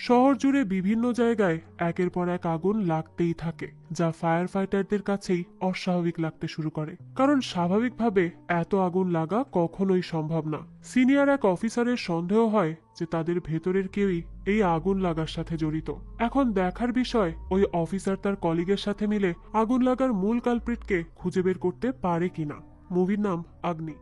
শহর জুড়ে বিভিন্ন জায়গায় একের পর এক আগুন লাগতেই থাকে, যা ফায়ার ফাইটারদের কাছেই অস্বাভাবিক লাগতে শুরু করে, কারণ স্বাভাবিকভাবে এত আগুন লাগা কখনোই সম্ভব না। সিনিয়র এক অফিসারের সন্দেহ হয় যে তাদের ভেতরের কেউই এই আগুন লাগার সাথে জড়িত। এখন দেখার বিষয় ওই অফিসার তার কলিগের সাথে মিলে আগুন লাগার মূল কালপ্রিটকে খুঁজে বের করতে পারে কিনা। মুভির নাম অগ্নি।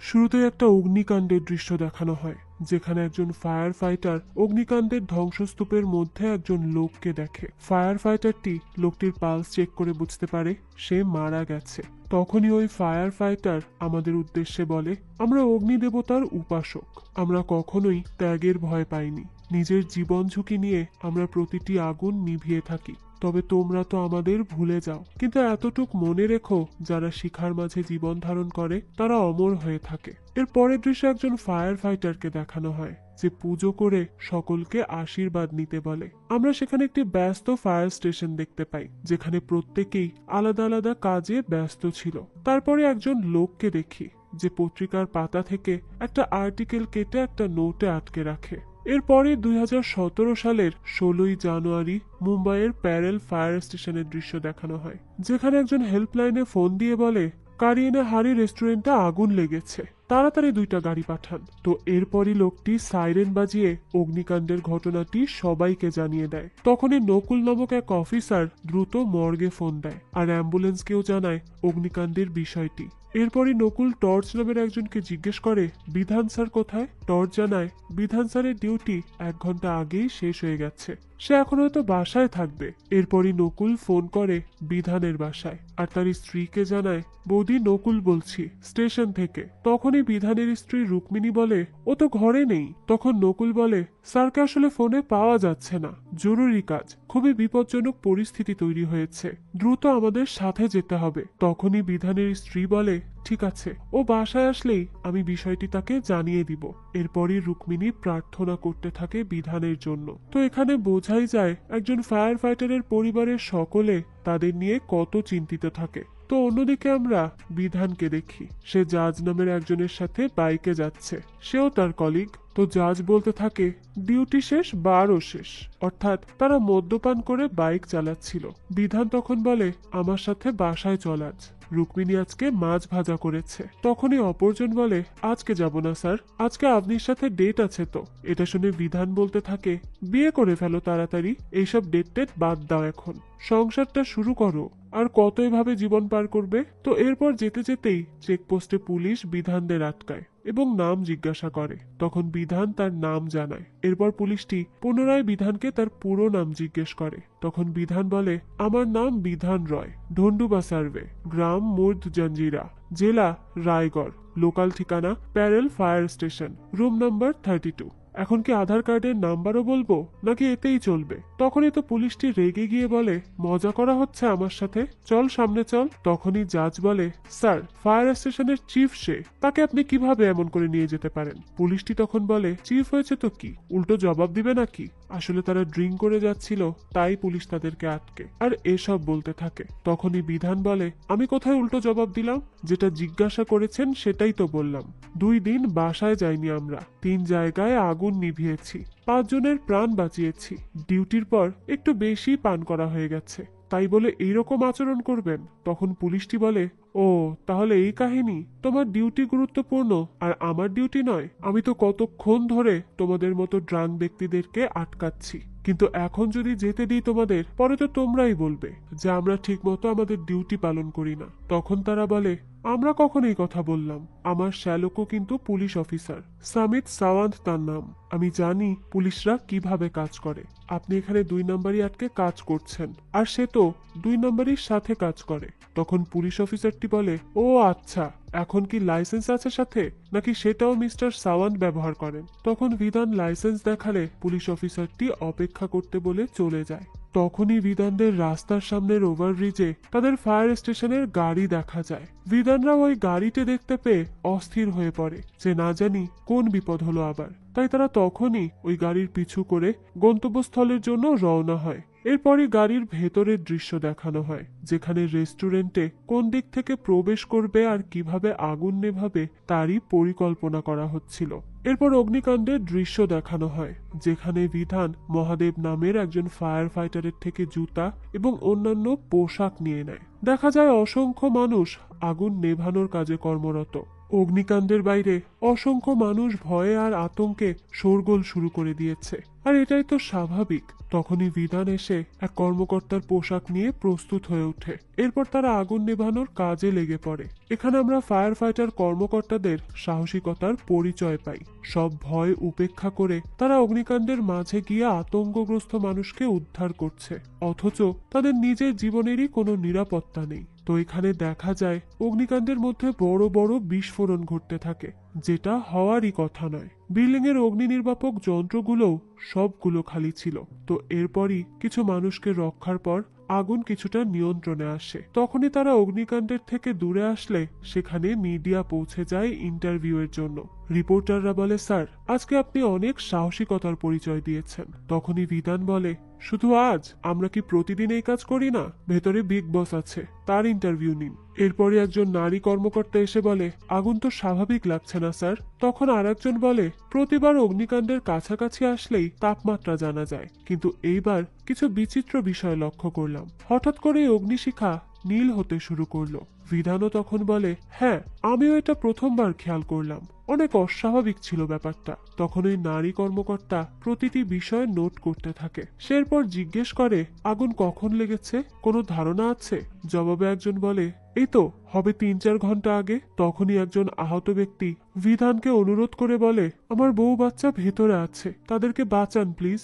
শুরুতে একটা অগ্নিকাণ্ডের দৃশ্য দেখানো হয়, যেখানে একজন ফায়ার ফাইটার অগ্নিকাণ্ডের ধ্বংসস্তূপের মধ্যে একজন লোককে দেখে। ফায়ার ফাইটারটি লোকটির পালস চেক করে বুঝতে পারে সে মারা গেছে। তখনই ওই ফায়ার ফাইটার আমাদের উদ্দেশ্যে বলে, আমরা অগ্নি দেবতার উপাসক, আমরা কখনোই ত্যাগের ভয় পাইনি, নিজের জীবন ঝুঁকি নিয়ে আমরা প্রতিটি আগুন নিভিয়ে থাকি। তবে তোমরা তো আমাদের ভুলে যাও, কিন্তু এতটুক মনে রেখো, যারা শিখার মাঝে জীবন ধারণ করে তারা অমর হয়ে থাকে। এর পরের দৃশ্যে একজন ফায়ার ফাইটারকে দেখানো হয় যে পুজো করে সকলকে আশীর্বাদ নিতে বলে। আমরা সেখানে একটি ব্যস্ত ফায়ার স্টেশন দেখতে পাই, যেখানে প্রত্যেকেই আলাদা আলাদা কাজে ব্যস্ত ছিল। তারপরে একজন লোককে দেখি যে পত্রিকার পাতা থেকে একটা আর্টিকেল কেটে একটা নোটে আটকে রাখে। এরপরে 2017 সালের 16ই জানুয়ারি মুম্বাইয়ের প্যারেল ফায়ার স্টেশনের দৃশ্য দেখানো হয়, যেখানে একজন হেল্পলাইনে ফোন দিয়ে বলে, কারিয়েনা হারি রেস্টুরেন্টে আগুন লেগেছে, তাড়াতাড়ি 2টা গাড়ি পাঠান। তো এরপরই লোকটি সাইরেন বাজিয়ে অগ্নিকাণ্ডের ঘটনাটি সবাইকে জানিয়ে দেয়। তখনই নকুল নামক এক অফিসার দ্রুত মর্গে ফোন দেয় আর অ্যাম্বুলেন্সকেও জানায় অগ্নিকাণ্ডের বিষয়টি। এরপরই নকুল টর্চ নামের একজনকে জিজ্ঞেস করে, বিধান স্যার কোথায়? টর্চ জানায় বিধান স্যারের ডিউটি 1 ঘন্টা আগেই শেষ হয়ে গেছে, সে এখন হয়তো বাসায় থাকবে। এরপরই নকুল ফোন করে বিধানের বাসায় আর তার স্ত্রীকে জানায়, বৌদি নকুল বলছি স্টেশন থেকে। তখনই বিধানের স্ত্রী রুক্মিণী বলে, ও তো ঘরে নেই। তখন নকুল বলে, স্যারকে আসলে ফোনে পাওয়া যাচ্ছে না, জরুরি কাজ, খুবই বিপজ্জনক পরিস্থিতি তৈরি হয়েছে, দ্রুত আমাদের সাথে যেতে হবে। তখনই বিধানের স্ত্রী বলে, ঠিক আছে, ও বাসায় আসলেই আমি বিষয়টি তাকে জানিয়ে দিব। এরপরই রুক্মিণী প্রার্থনা করতে থাকে বিধানের জন্য। তো এখানে বোঝাই যায় একজন ফায়ার ফাইটারের পরিবারের সকলে তাদের নিয়ে কত চিন্তিত থাকে। তো অন্যদিকে আমরা বিধানকে দেখি, সে জাজ নামের একজনের সাথে বাইকে যাচ্ছে, সেও তার কলিগ। তো জাজ বলতে থাকে, ডিউটি শেষ, বারও শেষ, অর্থাৎ তারা মদ্যপান করে বাইক চালাচ্ছিল। বিধান তখন বলে, আমার সাথে বাসায় চল আজ, রুক্মিণী আজকে মাছ ভাজা করেছে। তখনই অপরজন বলে, আজকে যাব না স্যার, আজকে আপনির সাথে ডেট আছে। তো এটা শুনে বিধান বলতে থাকে, বিয়ে করে ফেলো তাড়াতাড়ি, এইসব ডেট টেট বাদ দাও, এখন সংসারটা শুরু করো, আর কত এভাবে জীবন পার করবে। তো এরপর যেতে যেতেই চেকপোস্টে পুলিশ বিধানদের আটকায় এবং নাম জিজ্ঞাসা করে। তখন বিধান তার নাম জানায়। এরপর পুলিশটি পুনরায় বিধানকে তার পুরো নাম জিজ্ঞেস করে। তখন বিধান বলে, আমার নাম বিধান রয়, ঢন্ডুবা সার্ভে, গ্রাম মুর্দ জঞ্জিরা, জেলা রায়গড়, লোকাল ঠিকানা প্যারেল ফায়ার স্টেশন, রুম নাম্বার 32। এখন কি আধার কার্ডের নাম্বারও বলবো, নাকি এতেই চলবে? তখনই তো পুলিশটি রেগে গিয়ে বলে, মজা করা হচ্ছে আমার সাথে, চল সামনে চল। তখনই জাজ বলে, স্যার ফায়ার স্টেশনের চিফ সে, তাকে আপনি কিভাবে এমন করে নিয়ে যেতে পারেন? পুলিশটি তখন বলে, চিফ হয়েছে তো কি, উল্টো জবাব দিবে নাকি? আসলে তারা ড্রিঙ্ক করে যাচ্ছিল, তাই পুলিশ তাদেরকে আটকে আর এসব বলতে থাকে। তখনই বিধান বলে, আমি কোথায় উল্টো জবাব দিলাম? যেটা জিজ্ঞাসা করেছেন সেটাই তো বললাম। 2 দিন বাসায় যাইনি আমরা, 3 জায়গায় আগুন নিভিয়েছি, 5 জনের প্রাণ বাঁচিয়েছি, ডিউটির পর একটু বেশি পান করা হয়ে গেছে, তাই বলে এইরকম আচরণ করবেন? তখন পুলিশটি বলে, ও তাহলে এই কাহিনী, তোমার ডিউটি গুরুত্বপূর্ণ আর আমার ডিউটি নয়? আমি তো কতক্ষণ ধরে তোমাদের মতো ড্রাঙ্ক ব্যক্তিদেরকে আটকাচ্ছি, কিন্তু এখন যদি যেতে দিই তোমাদের, পরে তো তোমরাই বলবে যে আমরা ঠিক মতো আমাদের ডিউটি পালন করি না। তখন তারা বলে, আমরা কখন এই কথা বললাম? আমার শ্যালকও কিন্তু পুলিশ অফিসার, সামিত সাওয়ান্ত তার নাম, আমি জানি পুলিশরা কিভাবে কাজ করে। আপনি এখানে 2 নম্বরই আটকে কাজ করছেন, আর সে তো 2 নম্বরের সাথে কাজ করে। তখন পুলিশ অফিসারটি বলে, ও আচ্ছা, এখন কি লাইসেন্স আছে সাথে, নাকি সেটাও মিস্টার সাওয়ান্ত ব্যবহার করেন? তখন বিধান লাইসেন্স দেখালে পুলিশ অফিসারটি অপেক্ষা করতে বলে চলে যায়। তখনই বিধানদের রাস্তার সামনের ওভারব্রিজে তাদের ফায়ার স্টেশনের গাড়ি দেখা যায়। বিধানরা ওই গাড়িতে দেখতে পেয়ে অস্থির হয়ে পড়ে যে না জানি কোন বিপদ হলো আবার। তাই তারা তখনই ওই গাড়ির পিছু করে গন্তব্যস্থলের জন্য রওনা হয় এরপরই গাড়ির ভেতরের দৃশ্য দেখানো হয়, যেখানে রেস্টুরেন্টে কোন দিক থেকে প্রবেশ করবে আর কিভাবে আগুন নেভাবে তারই পরিকল্পনা করা হচ্ছিল। এরপর অগ্নিকাণ্ডের দৃশ্য দেখানো হয়, যেখানে বিধান মহাদেব নামের একজন ফায়ার ফাইটারের থেকে জুতা এবং অন্যান্য পোশাক নিয়ে নেয়। দেখা যায় অসংখ্য মানুষ আগুন নেভানোর কাজে কর্মরত। অগ্নিকাণ্ডের বাইরে অসংখ্য মানুষ ভয়ে আর আতঙ্কে শোরগোল শুরু করে দিয়েছে, আর এটাই তো স্বাভাবিক। তখনই বিধান এসে এক কর্মকর্তার পোশাক নিয়ে প্রস্তুত হয়ে ওঠে। এরপর তারা আগুন নেভানোর কাজে লেগে পড়ে। এখানে আমরা ফায়ার ফাইটার কর্মকর্তাদের সাহসিকতার পরিচয় পাই। সব ভয় উপেক্ষা করে তারা অগ্নিকাণ্ডের মাঝে গিয়ে আতঙ্কগ্রস্ত মানুষকে উদ্ধার করছে, অথচ তাদের নিজের জীবনেরই কোনো নিরাপত্তা নেই। তো এখানে দেখা যায় অগ্নিকাণ্ডের মধ্যে বড় বড় বিস্ফোরণ ঘটতে থাকে, যেটা হওয়ারই কথা নয়। বিল্ডিং এর অগ্নি নির্বাপক যন্ত্রগুলোও সবগুলো খালি ছিল। তো এরপরই কিছু মানুষকে রক্ষার পর আগুন কিছুটা নিয়ন্ত্রণে আসে। তখনই তারা অগ্নিকাণ্ডের থেকে দূরে আসলে সেখানে মিডিয়া পৌঁছে যায় ইন্টারভিউ এর জন্য। রিপোর্টাররা বলে, স্যার, আজকে আপনি অনেক সাহসিকতার পরিচয় দিয়েছেন। তখনই বিধান বলে, শুধু আজ? আমরা কি প্রতিদিন এই কাজ করি না? ভেতরে বিগ বস আছে, তার ইন্টারভিউ নিন। এরপরে একজন নারী কর্মকর্তা এসে বলে, আগুন তো স্বাভাবিক লাগছে না স্যার। তখন আরেকজন বলে, প্রতিবার অগ্নিকাণ্ডের কাছাকাছি আসলেই তাপমাত্রা জানা যায়, কিন্তু এইবার কিছু বিচিত্র বিষয় লক্ষ্য করলাম। হঠাৎ করে অগ্নিশিখা নীল হতে শুরু করলো। বিধানও তখন বলে, হ্যাঁ, আমিও এটা প্রথমবার খেয়াল করলাম। অনেক অস্বাভাবিক ছিল ব্যাপারটা। তখন ওই নারী কর্মকর্তা প্রতিটি বিষয় নোট করতে থাকে। সে এরপর জিজ্ঞেস করে, আগুন কখন লেগেছে? কোনো ধারণা আছে? জবাবে একজন বলে, এই তো হবে 3-4 ঘন্টা আগে। তখনই একজন আহত ব্যক্তি বিধানকে অনুরোধ করে বলে, আমার বউ বাচ্চা ভেতরে আছে, তাদেরকে বাঁচান প্লিজ।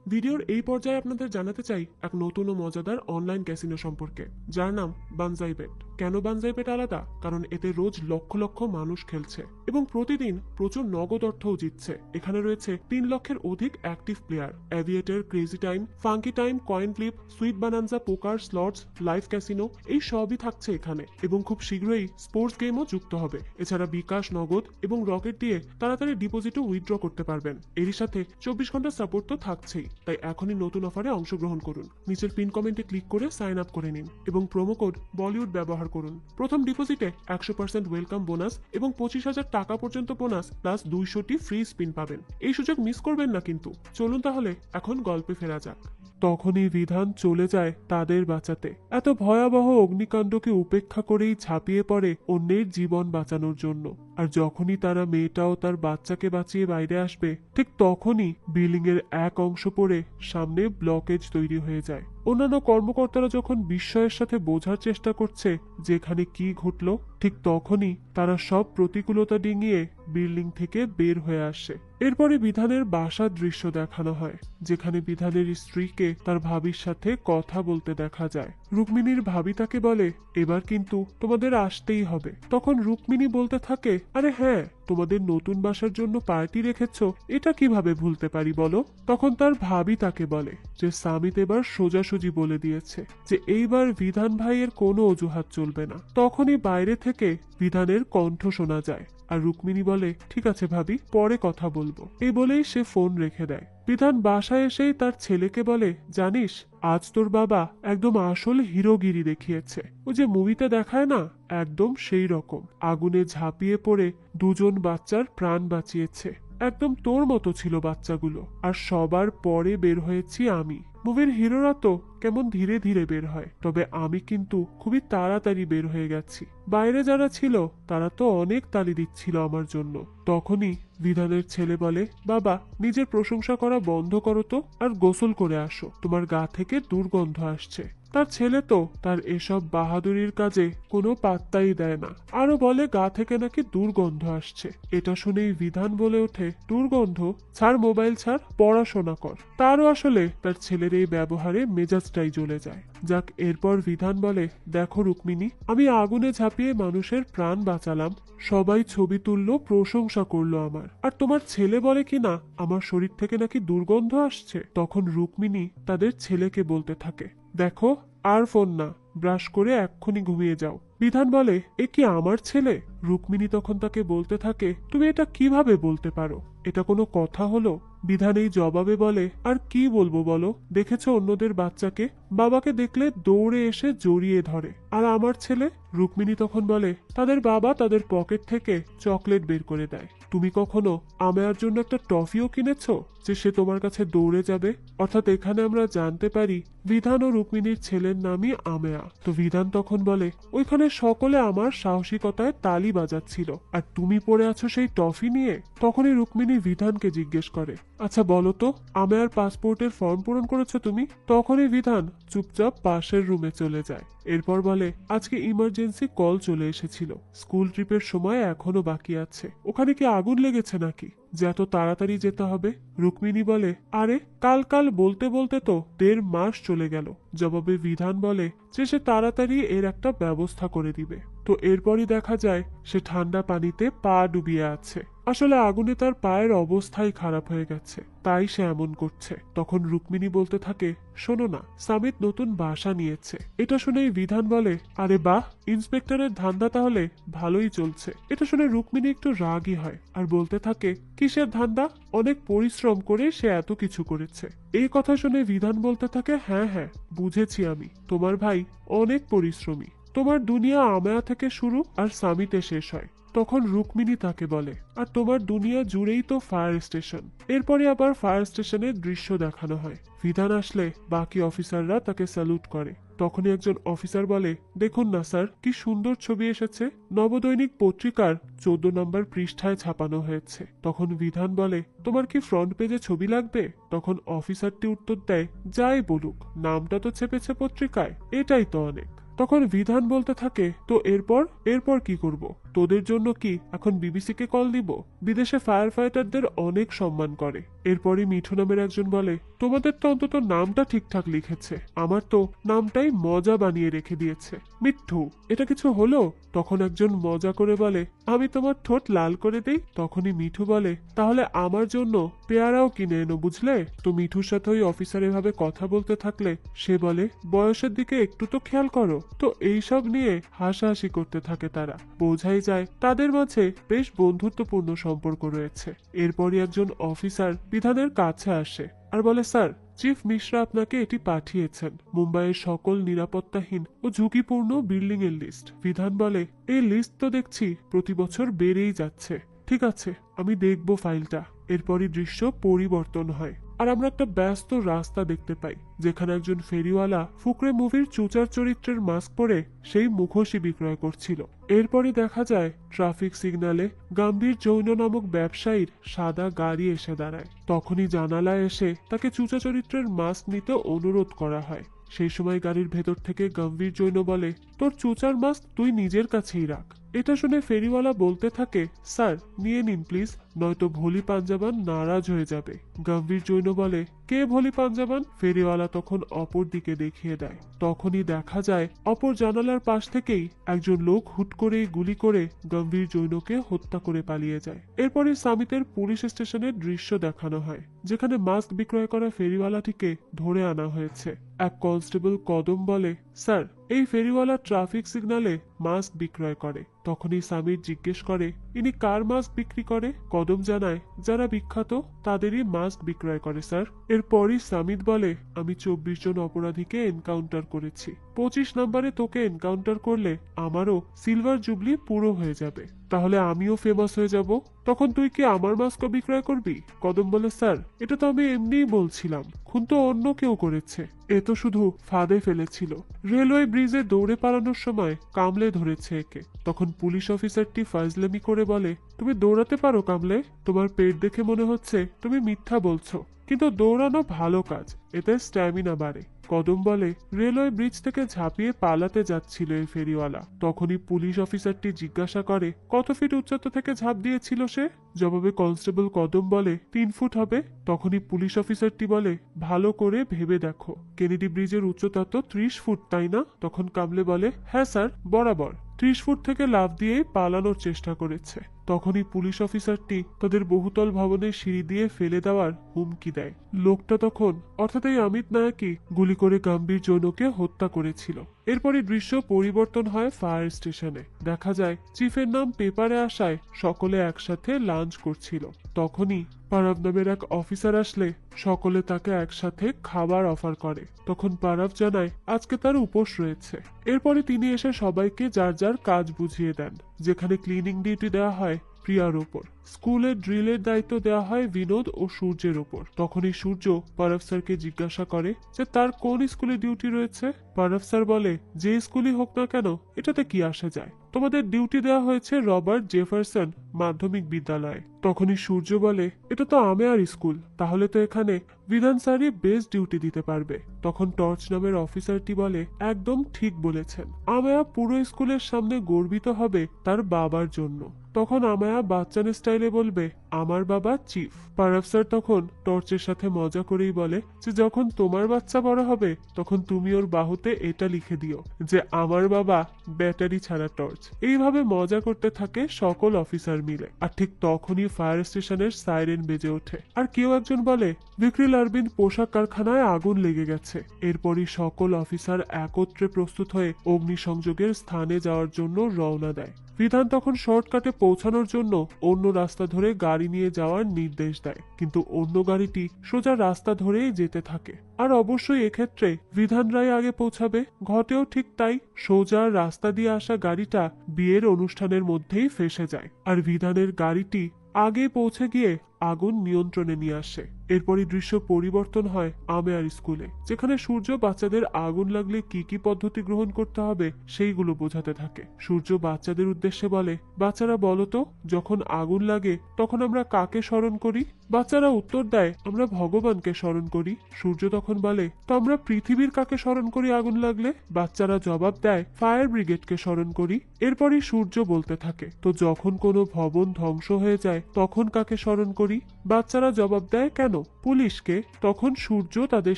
ভিডিওর এই পর্যায়ে আপনাদের জানাতে চাই এক নতুন ও মজাদার অনলাইন ক্যাসিনো সম্পর্কে, যার নাম বানজাই বেট। কেন বানজাই বেট আলাদা? কারণ এতে রোজ লক্ষ লক্ষ মানুষ খেলছে এবং প্রতিদিন প্রচুর নগদ অর্থও জিতছে। এখানে রয়েছে 3 লক্ষের অধিক active player. Aviator, crazy time, funky time, coin flip, sweet bonanza, poker, slots, live casino, এই সবই থাকছে এখানে এবং খুব শীঘ্রই স্পোর্টস গেমও যুক্ত হবে। এছাড়া বিকাশ, নগদ এবং রকেট দিয়ে তাড়াতাড়ি ডিপোজিটও উইথড্র করতে পারবেন। এরই সাথে 24 ঘন্টা সাপোর্ট তো থাকছেই। তাই এখনই নতুন অফারে অংশগ্রহণ করুন। নিচের পিন কমেন্টে ক্লিক করে সাইন আপ করে নিন এবং প্রোমো কোড বলিউড ব্যবহার করুন। প্রথম ডিপোজিটে 100% ওয়েলকাম বোনাস এবং 25,000 টাকা পর্যন্ত বোনাস প্লাস 200টি ফ্রি স্পিন পাবেন। এই সুযোগ মিস করবেন না কিন্তু। চলুন তাহলে এখন গল্পে ফেরা যাক। তখনই বিধান চলে যায় তাদের বাঁচাতে। এত ভয়াবহ অগ্নিকাণ্ডকে উপেক্ষা করেই ঝাঁপিয়ে পড়ে অন্যের জীবন বাঁচানোর জন্য। আর যখনই তারা মেয়েটাও তার বাচ্চাকে বাঁচিয়ে বাইরে আসবে, ঠিক তখনই বিল্ডিং এর এক অংশ পড়ে সামনে ব্লকেজ তৈরি হয়ে যায়। অন্যান্য কর্মকর্তারা যখন বিস্ময়ের সাথে বোঝার চেষ্টা করছে যে এখানে কি ঘটলো, ঠিক তখনই তারা সব প্রতিকূলতা ডিঙিয়ে বিল্ডিং থেকে বের হয়ে আসে। এরপরে বিধানের বাসার দৃশ্য দেখানো হয়, যেখানে বিধানের স্ত্রীকে তার ভাবির সাথে কথা বলতে দেখা যায়। রুক্মিণীর ভাবি তাকে বলে, এবার কিন্তু তোমাদের আসতেই হবে। তখন রুক্মিণী বলতে থাকে, আরে হ্যাঁ, তোমাদের নতুন বাসার জন্য পার্টি রেখেছো, এটা কিভাবে ভুলতে পারি বলো। তখন তার ভাবি তাকে বলে যে সামিত এবার সোজাসুজি বলে দিয়েছে যে এইবার বিধান ভাইয়ের কোনো অজুহাত চলবে না। তখনই বাইরে থেকে বিধানের কণ্ঠ শোনা যায়, আর রুক্মিণী বলে, ঠিক আছে ভাবি, পরে কথা বলবো। এই বলেই সে ফোন রেখে দেয়। বিধান বাসায় এসেই তার ছেলেকে বলে, জানিস, আজ তোর বাবা একদম আসল হিরোগিরি দেখিয়েছে। ও যে মুভিতে দেখায় না, একদম সেই রকম। আগুনে ঝাঁপিয়ে পড়ে 2জন বাচ্চার প্রাণ বাঁচিয়েছে। একদম তোর মতো ছিল বাচ্চাগুলো, আর সবার পরে বের হয়েছি আমি। মুভির হিরোরা তো কেমন ধীরে ধীরে বের হয়, তবে আমি কিন্তু খুবই তাড়াতাড়ি বের হয়ে গেছি। বাইরে যারা ছিল তারা তো অনেক তালি দিচ্ছিল আমার জন্য। তখনই বিধানের ছেলে বলে, বাবা, নিজের প্রশংসা করা বন্ধ করো তো, আর গোসল করে আসো, তোমার গা থেকে দুর্গন্ধ আসছে। তার ছেলে তো তার এসব বাহাদুরির কাজে কোনো পাত্তাই দেয় না, আরো বলে গা থেকে নাকি দুর্গন্ধ আসছে। এটা শুনেই বিধান বলে ওঠে, দুর্গন্ধ? ছাড় মোবাইল, ছাড়, পড়াশোনা কর। তারও আসলে তার ছেলের এই ব্যবহারে মেজাজটাই জ্বলে যায়। যাক, এরপর বিধান বলে, দেখো রুক্মিণী, আমি আগুনে ঝাঁপিয়ে মানুষের প্রাণ বাঁচালাম, সবাই ছবি তুললো, প্রশংসা করলো আমার, আর তোমার ছেলে বলে কি না আমার শরীর থেকে নাকি দুর্গন্ধ আসছে। তখন রুক্মিণী তাদের ছেলেকে বলতে থাকে, দেখো, আর ফোন না, ব্রাশ করে এক্ষুনি ঘুমিয়ে যাও। বিধান বলে, এ কি আমার ছেলে? রুক্মিণী তখন তাকে বলতে থাকে, তুমি এটা কিভাবে বলতে পারো? এটা কোনো কথা হলো? বিধান এই জবাবে বলে, আর কি বলবো বলো, দেখেছো অন্যদের বাচ্চাকে বাবাকে দেখলে দৌড়ে এসে জড়িয়ে ধরে, আর আমার ছেলে? রুক্মিণী তখন বলে, তাদের বাবা তাদের পকেট থেকে চকলেট বের করে দেয়। তুমি কখনো আমেয়ার জন্য একটা টফিও কিনেছো যে সে তোমার কাছে দৌড়ে যাবে? অর্থাৎ এখানে আমরা জানতে পারি বিধান ও রুক্মিণীর ছেলের নামই আমেয়া। তো বিধান তখন বলে, ওইখানে সকলে আমার সাহসিকতায় তালি বাজাচ্ছিল, আর তুমি পড়ে আছো সেই টফি নিয়ে। তখনই রুক্মিণী বিধানকে জিজ্ঞেস করে, আচ্ছা বলো তো, আমেয়ার পাসপোর্টের ফর্ম পূরণ করেছো তুমি? তখনই বিধান চুপচাপ পাশের রুমে চলে যায়। এরপর বলে, আজকে ইমার্জেন্সি কল চলে এসেছিল, স্কুল ট্রিপের সময় এখনো বাকি আছে, ওখানে কি আগুন লেগেছে নাকি যে এত তাড়াতাড়ি যেতে হবে? রুক্মিণী বলে, আরে কাল কাল বলতে বলতে তো 1.5 মাস চলে গেল। জবাবে বিধান বলে যে সে তাড়াতাড়ি এর একটা ব্যবস্থা করে দিবে। তো এরপরই দেখা যায় সে ঠান্ডা পানিতে পা ডুবিয়ে আছে। আসলে আগুনে তার পায়ের অবস্থাই খারাপ হয়ে গেছে, তাই সে এমন করছে। তখন রুক্মিণী বলতে থাকে, শোনো না, সামিত নতুন বাসা নিয়েছে। এটা শুনেই বিধান বলে, আরে বাহ, ইন্সপেক্টরের ধান্দা তাহলে ভালোই চলছে। এটা শুনে রুক্মিণী একটু রাগই হয় আর বলতে থাকে, কিসের ধান্দা? অনেক পরিশ্রম করে সে এত কিছু করেছে। এই কথা শুনে বিধান বলতে থাকে, হ্যাঁ হ্যাঁ বুঝেছি আমি, তোমার ভাই অনেক পরিশ্রমী। তোমার দুনিয়া আমেয়া থেকে শুরু আর সামিতে শেষ হয়। তখন রুক্মিণী তাকে বলে, আর তোমার দুনিয়া জুড়েই তো ফায়ার স্টেশন। এরপরে আবার ফায়ার স্টেশনের দৃশ্য দেখানো হয়। বিধান আসলে বাকি অফিসাররা তাকে স্যালুট করে। তখনই একজন অফিসার বলে, দেখুন না স্যার, কি সুন্দর ছবি এসেছে, নবদৈনিক পত্রিকার 14 নম্বর পৃষ্ঠায় ছাপানো হয়েছে। তখন বিধান বলে, তোমার কি ফ্রন্ট পেজে ছবি লাগবে? তখন অফিসারটি উত্তর দেয়, যাই বলুক, নামটা তো ছেপেছে পত্রিকায়, এটাই তো অনেক। তখন বিধান বলতে থাকে, তো এরপর এরপর কি করব? তোদের জন্য কি এখন বিবিসিকে কল দিব? বিদেশে ফায়ার ফাইটারদের অনেক সম্মান করে। এরপরই মিঠু নামের একজন বলে, তোমাদের তো অন্তত নামটা ঠিকঠাক লিখেছে, আমার তো নামটাই মজা বানিয়ে রেখে দিয়েছে। মিঠু, এটা কিছু হলো? তখন একজন মজা করে বলে, আমি তোমার ঠোঁট লাল করে দেই। তখনই মিঠু বলে, তাহলে আমার জন্য পেয়ারাও কিনে এনো, বুঝলে? তো মিঠুর সাথে ওই অফিসার এভাবে কথা বলতে থাকলে সে বলে, বয়সের দিকে একটু তো খেয়াল করো। তো এইসব নিয়ে হাসাহাসি করতে থাকে তারা। বোঝাই যায় তাদের মাঝে বেশ বন্ধুত্বপূর্ণ সম্পর্ক রয়েছে। এরপরই একজন অফিসার বিধানের কাছে আসে আর বলে, স্যার, চিফ মিশ্রা আপনাকে এটি পাঠিয়েছেন, মুম্বাইয়ের সকল নিরাপত্তাহীন ও ঝুঁকিপূর্ণ বিল্ডিং এর লিস্ট। বিধান বলে, এই লিস্ট তো দেখছি প্রতি বছর বেড়েই যাচ্ছে। ঠিক আছে, আমি দেখব ফাইলটা। এরপরই দৃশ্য পরিবর্তন হয় আর আমরা একটা ব্যস্ত রাস্তা দেখতে পাই, যেখানে একজন ফেরিওয়ালা ফুকরে মুভির চুচার চরিত্রের মাস্ক পরে সেই মুখোশই বিক্রয় করছিল। এরপরই দেখা যায় ট্রাফিক সিগন্যালে গম্ভীর জৈন নামক ব্যবসায়ীর সাদা গাড়ি এসে দাঁড়ায়। তখনই জানালায় এসে তাকে চুচা চরিত্রের মাস্ক নিতে অনুরোধ করা হয়। সেই সময় গাড়ির ভেতর থেকে গম্ভীর জৈন বলে, তোর চুচার মাস্ক তুই নিজের কাছেই রাখ। এটা শুনে ফেরিওয়ালা বলতে থাকে, স্যার নিয়ে নিন প্লিজ, নয়তো ভোলি পাঞ্জাবান নারাজ হয়ে যাবে। গম্ভীর জৈন বলে, কে ভোলি পাঞ্জাবান? ফেরিওয়ালা তখন অপর দিকে দেখিয়ে দেয়। তখনই দেখা যায় অপর জানালার পাশ থেকেই একজন লোক হুট করেই গুলি করে গম্ভীর জৈনকে হত্যা করে পালিয়ে যায়। এরপরে সামিতের পুলিশ স্টেশনের দৃশ্য দেখানো হয়, যেখানে মাস্ক বিক্রয় করা ফেরিওয়ালাটিকে ধরে আনা হয়েছে। এক কনস্টেবল কদম বলে, স্যার, এই ফেরিওয়ালা ট্রাফিক সিগন্যালে মাস্ক বিক্রয় করে। তখনই সামির জিজ্ঞেস করে, ইনি কার মাস্ক বিক্রি করে? কদম জানায়, যারা বিখ্যাত তাদেরই মাস্ক বিক্রয় করে স্যার। এরপরই সামিত বলে, আমি 24 জন অপরাধীকে এনকাউন্টার করেছি, 25 নম্বরে তোকে এনকাউন্টার করলে আমারও সিলভার জুবলি পুরো হয়ে যাবে, তাহলে আমিও ফেমাস হয়ে যাব। তখন তুই কি আমার মাস্ক বিক্রয় করবি? কদম বলে, স্যার, এটা তো আমি এমনিই বলছিলাম, খুন তো অন্য কেউ করেছে, এ তো শুধু ফাঁদে ফেলেছিল। রেলওয়ে ব্রিজে দৌড়ে পালানোর সময় কামলে ধরেছে একে। তখন পুলিশ অফিসারটি ফাজলামি করে বলে, তুমি দৌড়াতে পারো কামলে? তোমার পেট দেখে মনে হচ্ছে তুমি মিথ্যা বলছো, কিন্তু দৌড়ানো ভালো কাজ, এতে স্ট্যামিনা বাড়ে। কদম বলে, রেলওয়ে ব্রিজ থেকে ঝাঁপিয়ে পালাতে যাচ্ছিল এই ফেরিওয়ালা। তখনই পুলিশ অফিসারটি জিজ্ঞাসা করে, কত ফিট উচ্চতা থেকে ঝাঁপ দিয়েছিল সে? জবাবে কনস্টেবল কদম বলে, 3 ফুট হবে। তখনই পুলিশ অফিসারটি বলে, ভালো করে ভেবে দেখো, কেনেডি ব্রিজের উচ্চতা তো 30 ফুট, তাই না? তখন কামলে বলে, হ্যাঁ স্যার, বরাবর 30 ফুট থেকে লাফ দিয়েই পালানোর চেষ্টা করেছে। তখনই পুলিশ অফিসারটি তাদের বহুতল ভবনের সিঁড়ি দিয়ে ফেলে দেওয়ার হুমকি দেয়। লোকটা তখন অর্থাৎ এই অমিত নায়কই গুলি করে গম্ভীর জৈনকে হত্যা করেছিল। এরপরই দৃশ্য পরিবর্তন হয় ফায়ার স্টেশনে। দেখা যায় চিফের নাম পেপারে আসায় সকলে একসাথে লাঞ্চ করছিল। তখনই পারাব নামের এক অফিসার আসলে সকলে তাকে একসাথে খাবার অফার করে। তখন পারাব জানায় আজকে তার উপোস রয়েছে। এরপরে তিনি এসে সবাইকে যার যার কাজ বুঝিয়ে দেন। যেখানে ক্লিনিং ডিউটি দেওয়া হয় প্রিয়ার ওপর, স্কুলের ড্রিলের দায়িত্ব দেওয়া হয় বিনোদ ও সূর্যের ওপর। তখনই সূর্য পারাব স্যারকে জিজ্ঞাসা করে যে তার কোন স্কুলে ডিউটি রয়েছে। পারাব স্যার বলে যে স্কুলই হোক না কেন এটাতে কি আসে যায়, তোমাদের ডিউটি দেওয়া হয়েছে রবার্ট জেফারসন মাধ্যমিক বিদ্যালয়ে। তখনই সূর্য বলে এটা তো আমেয়ার স্কুল, তাহলে তো এখানে বিধান স্যারই বেস্ট ডিউটি দিতে পারবে। তখন টর্চ নামের অফিসারটি বলে একদম ঠিক বলেছেন, আমেয়া পুরো স্কুলের সামনে গর্বিত হবে তার বাবার জন্য। তখন আমায়া বাচ্চানের স্টাইলে বলবে আমার বাবা চিফ। পারাব স্যার তখন টর্চের সাথে মজা করেই বলে যে যখন তোমার বাচ্চা বড় হবে তখন তুমি ওর বাহুতে এটা লিখে দিও যে আমার বাবা ব্যাটারি ছাড়া টর্চ। এইভাবে মজা করতে থাকে সকল অফিসার মিলে। আর ঠিক তখনই ফায়ার স্টেশনের সাইরেন বেজে ওঠে। আর কেউ একজন বলে বিক্রিল আরবিন পোশাক কারখানায় আগুন লেগে গেছে। এরপরই সকল অফিসার একত্রে প্রস্তুত হয়ে অগ্নিসংযোগের স্থানে যাওয়ার জন্য রওনা দেয়। বিধান তখন শর্টকাটে পৌঁছানোর জন্য অন্য রাস্তা ধরে গাড়ি নিয়ে যাওয়ার নির্দেশ দেয়, কিন্তু অন্য গাড়িটি সোজা রাস্তা ধরেই যেতে থাকে। আর অবশ্যই এক্ষেত্রে বিধান রায় আগে পৌঁছাবে। ঘটেও ঠিক তাই, সোজা রাস্তা দিয়ে আসা গাড়িটা বিয়ের অনুষ্ঠানের মধ্যেই ফেসে যায়। আর বিধানের গাড়িটি আগে পৌঁছে গিয়ে আগুন নিয়ন্ত্রণে নিয়ে আসে। এরপরই দৃশ্য পরিবর্তন হয় আমেয়ার স্কুলে, যেখানে সূর্য বাচ্চাদের আগুন লাগলে কি কি পদ্ধতি গ্রহণ করতে হবে সেইগুলো বোঝাতে থাকে। সূর্য বাচ্চাদের উদ্দেশ্যে বলে বাচ্চারা বলো তো, যখন আগুন লাগে তখন আমরা কাকে স্মরণ করি? বাচ্চারা উত্তর দেয় আমরা ভগবানকে স্মরণ করি। সূর্য তখন বলে তো আমরা পৃথিবীর কাকে স্মরণ করি আগুন লাগলে? বাচ্চারা জবাব দেয় ফায়ার ব্রিগেডকে স্মরণ করি। এরপরই সূর্য বলতে থাকে তো যখন কোনো ভবন ধ্বংস হয়ে যায় তখন কাকে স্মরণ করি? বাচ্চারা জবাব দেয় কেন, পুলিশকে। তখন সূর্য তাদের